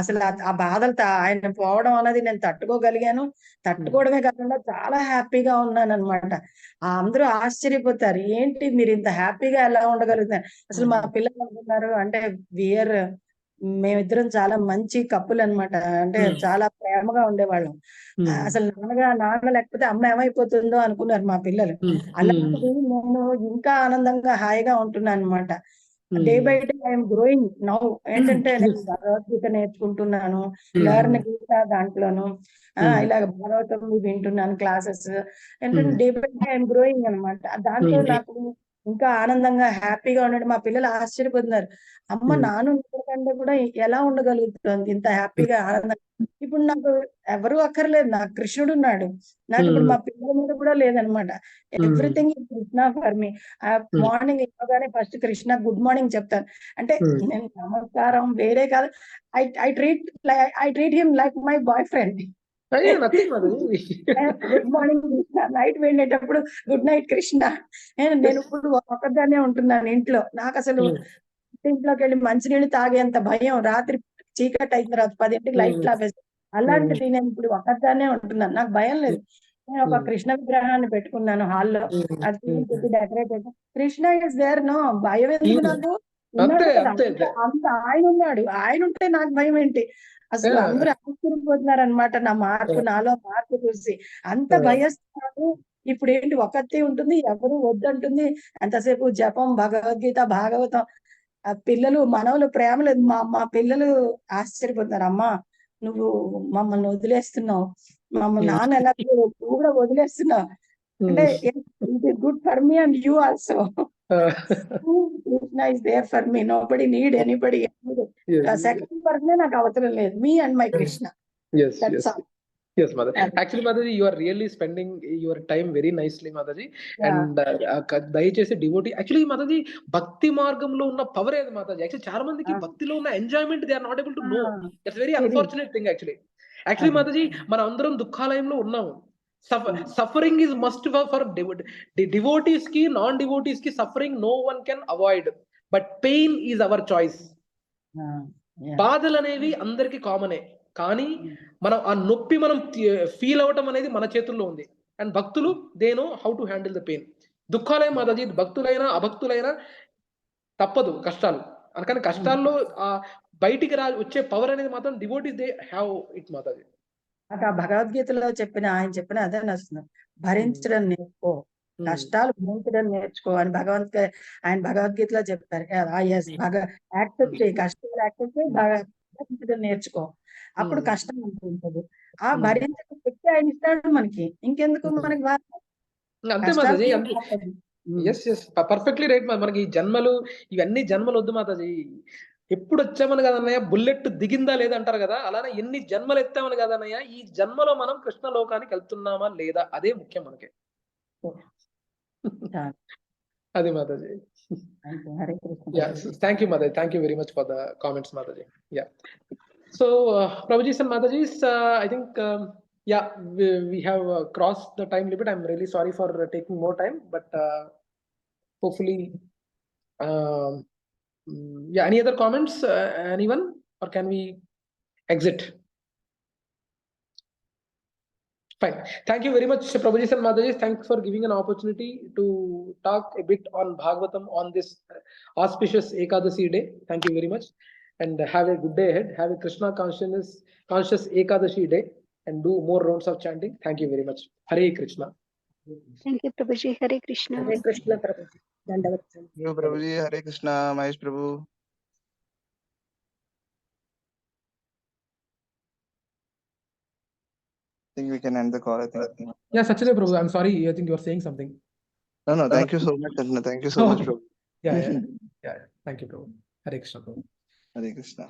అసలు ఆ బాధలతో ఆయన పోవడం అనేది నేను తట్టుకోగలిగాను. తట్టుకోవడమే కాకుండా చాలా హ్యాపీగా ఉన్నాను అనమాట. అందరూ ఆశ్చర్యపోతారు, ఏంటి మీరు ఇంత హ్యాపీగా ఎలా ఉండగలుగుతారు. అసలు మా పిల్లలు అనుకున్నారు అంటే వీఆర్ మేమిద్దరం చాలా మంచి కప్పులు అనమాట. అంటే చాలా ప్రేమగా ఉండేవాళ్ళం. అసలు నాన్న లేకపోతే అమ్మ ఏమైపోతుందో అనుకున్నారు మా పిల్లలు. అలాంటిది నేను ఇంకా ఆనందంగా హాయిగా ఉంటున్నాను అనమాట. Day by day I'm growing now. ఏంటంటే నేను భగవద్గీత నేర్చుకుంటున్నాను, లెర్న్ గీత దాంట్లోను, ఇలాగ భాగవతం వింటున్నాను క్లాసెస్. ఏంటంటే day by day I'm growing అనమాట. దాంతో నాకు ఇంకా ఆనందంగా హ్యాపీగా ఉండడం. మా పిల్లలు ఆశ్చర్యపోతున్నారు, అమ్మ నాన్న కంటే కూడా ఎలా ఉండగలుగుతుంది ఇంత హ్యాపీగా ఆనందంగా. ఇప్పుడు నాకు ఎవరు అక్కర్లేదు, నాకు కృష్ణుడు ఉన్నాడు. నాకు ఇప్పుడు మా పిల్లల మీద కూడా లేదనమాట. Everything Krishna for me. Morning ఇవ్వగానే ఫస్ట్ కృష్ణ గుడ్ మార్నింగ్ చెప్తాను. అంటే నేను నమస్కారం వేరే కాదు. I treat him like my boy friend. Good morning Krishna, night వెళ్ళేటప్పుడు గుడ్ నైట్ కృష్ణ. నేను ఇప్పుడు ఒక్కదాన్నే ఉంటున్నాను ఇంట్లో. నాకు అసలు ఇంట్లోకి వెళ్ళి మంచినీళ్ళు తాగేంత భయం. రాత్రి చీకటి అయిన తర్వాత 10ంటికి లైట్లు ఆపేసి, అలాంటిది నేను ఇప్పుడు ఒక్కదాన్నే ఉంటున్నాను, నాకు భయం లేదు. నేను ఒక కృష్ణ విగ్రహాన్ని పెట్టుకున్నాను హాల్లో, అది పెట్టి డెకరేట్ చేసి కృష్ణ ఇస్ దేర్. నో భయం ఎందుకు నాకు, ఉన్నాడు కదా అంత ఆయన ఉన్నాడు. ఆయన ఉంటే నాకు భయం ఏంటి. అసలు అందరూ ఆశ్చర్యపోతున్నారు అనమాట నా మార్పు, నాలో మార్పు చూసి. అంత భయస్తున్నాను. ఇప్పుడు ఏంటి ఒక్కతే ఉంటుంది, ఎవరు వద్దంటుంది. ఎంతసేపు జపం, భగవద్గీత, భాగవతం. ఆ పిల్లలు మనవలు ప్రేమ లేదు. మా పిల్లలు ఆశ్చర్యపోతున్నారు, అమ్మా నువ్వు మమ్మల్ని వదిలేస్తున్నావు, మమ్మల్ని నాన్న ఎలా నువ్వు కూడా వదిలేస్తున్నావు. అంటే it is good for me and you also. Krishna is there for me. Nobody need anybody. Second person నాకు అవసరం లేదు. Me and my Krishna. That's all. Yes, Mother. Actually, Mataji, you are really spending your time very nicely, Mataji. And దయచేసి devotee actually Mataji భక్తి మార్గంలో ఉన్న power ఏది Mataji. Actually చాలా మందికి భక్తిలో ఉన్న enjoyment they are not able to know. That's very unfortunate thing actually. Mataji, మన అందరం దుఃఖాలయంలో ఉన్నాము. Suffering is must for devotees కి, నాన్ డివోటీస్ కి. Suffering no one can avoid, but pain is our choice. బాధలు అనేవి అందరికి కామనే, కానీ మనం ఆ నొప్పి మనం ఫీల్ అవటం అనేది మన చేతుల్లో ఉంది. అండ్ భక్తులు they know how to handle the pain. దుఃఖాలే మాతాజీ, భక్తులైనా అభక్తులైనా తప్పదు కష్టాలు. అందుకని కష్టాల్లో ఆ బయటికి వచ్చే పవర్ అనేది మాత్రం devotees they have it Mataji. నాకు ఆ భగవద్గీతలో ఆయన చెప్పిన అదే నచ్చుతుంది. భరించడం నేర్చుకో, కష్టాలు భరించడం నేర్చుకో అని ఆయన భగవద్గీతలో చెప్పారు. యాక్సెప్ట్ చేయి, కష్టాలు యాక్సెప్ట్ చేయి, భరించడం నేర్చుకో, అప్పుడు కష్టం ఉంటుంది. ఆ భరించడం శక్తి ఆయన ఇస్తాడు మనకి. ఇంకెందుకు మనకి అంతే మాతాజీ. Perfectly right. మనకి జన్మలు ఇవన్నీ జన్మలు వద్దు మాతాజీ. ఎప్పుడు వచ్చామని కదన్నయ్య, బుల్లెట్ దిగిందా లేదా అంటారు కదా, అలానే ఎన్ని జన్మలు ఎత్తామని కదన్నయ్య, ఈ జన్మలో మనం కృష్ణ లోకానికి వెళ్తున్నామా లేదా, అదే ముఖ్యం మనకి. అది Mataji. Thank you, Mataji. Thank you very much for the comments, Mataji. Yeah. So, Prabhuji and Mataji, I think, we have crossed the time limit. I'm really sorry for taking more time, but hopefully, any other comments, anyone, or can we exit? Fine. Thank you very much, Prabhuji and Mataji. Thanks for giving an opportunity to talk a bit on Bhagavatam on this auspicious Ekadashi day. Thank you very much. And have a good day ahead. Have a Krishna conscious Ekadashi day and do more rounds of chanting. Thank you very much. Hare Krishna. Thank you, Prabhuji. Hare Krishna. Hare Krishna, Prabhuji. Dandavat. Thank you, Prabhuji. Hare Krishna, Mahesh Prabhu. I think we can end the call. I think. Yeah, Sachide Prabhu, I'm sorry. I think you are saying something. No, thank you so much. Thank you so much, Prabhu. Yeah. Thank you, Prabhu. Hare Krishna, Prabhu. Hare Krishna.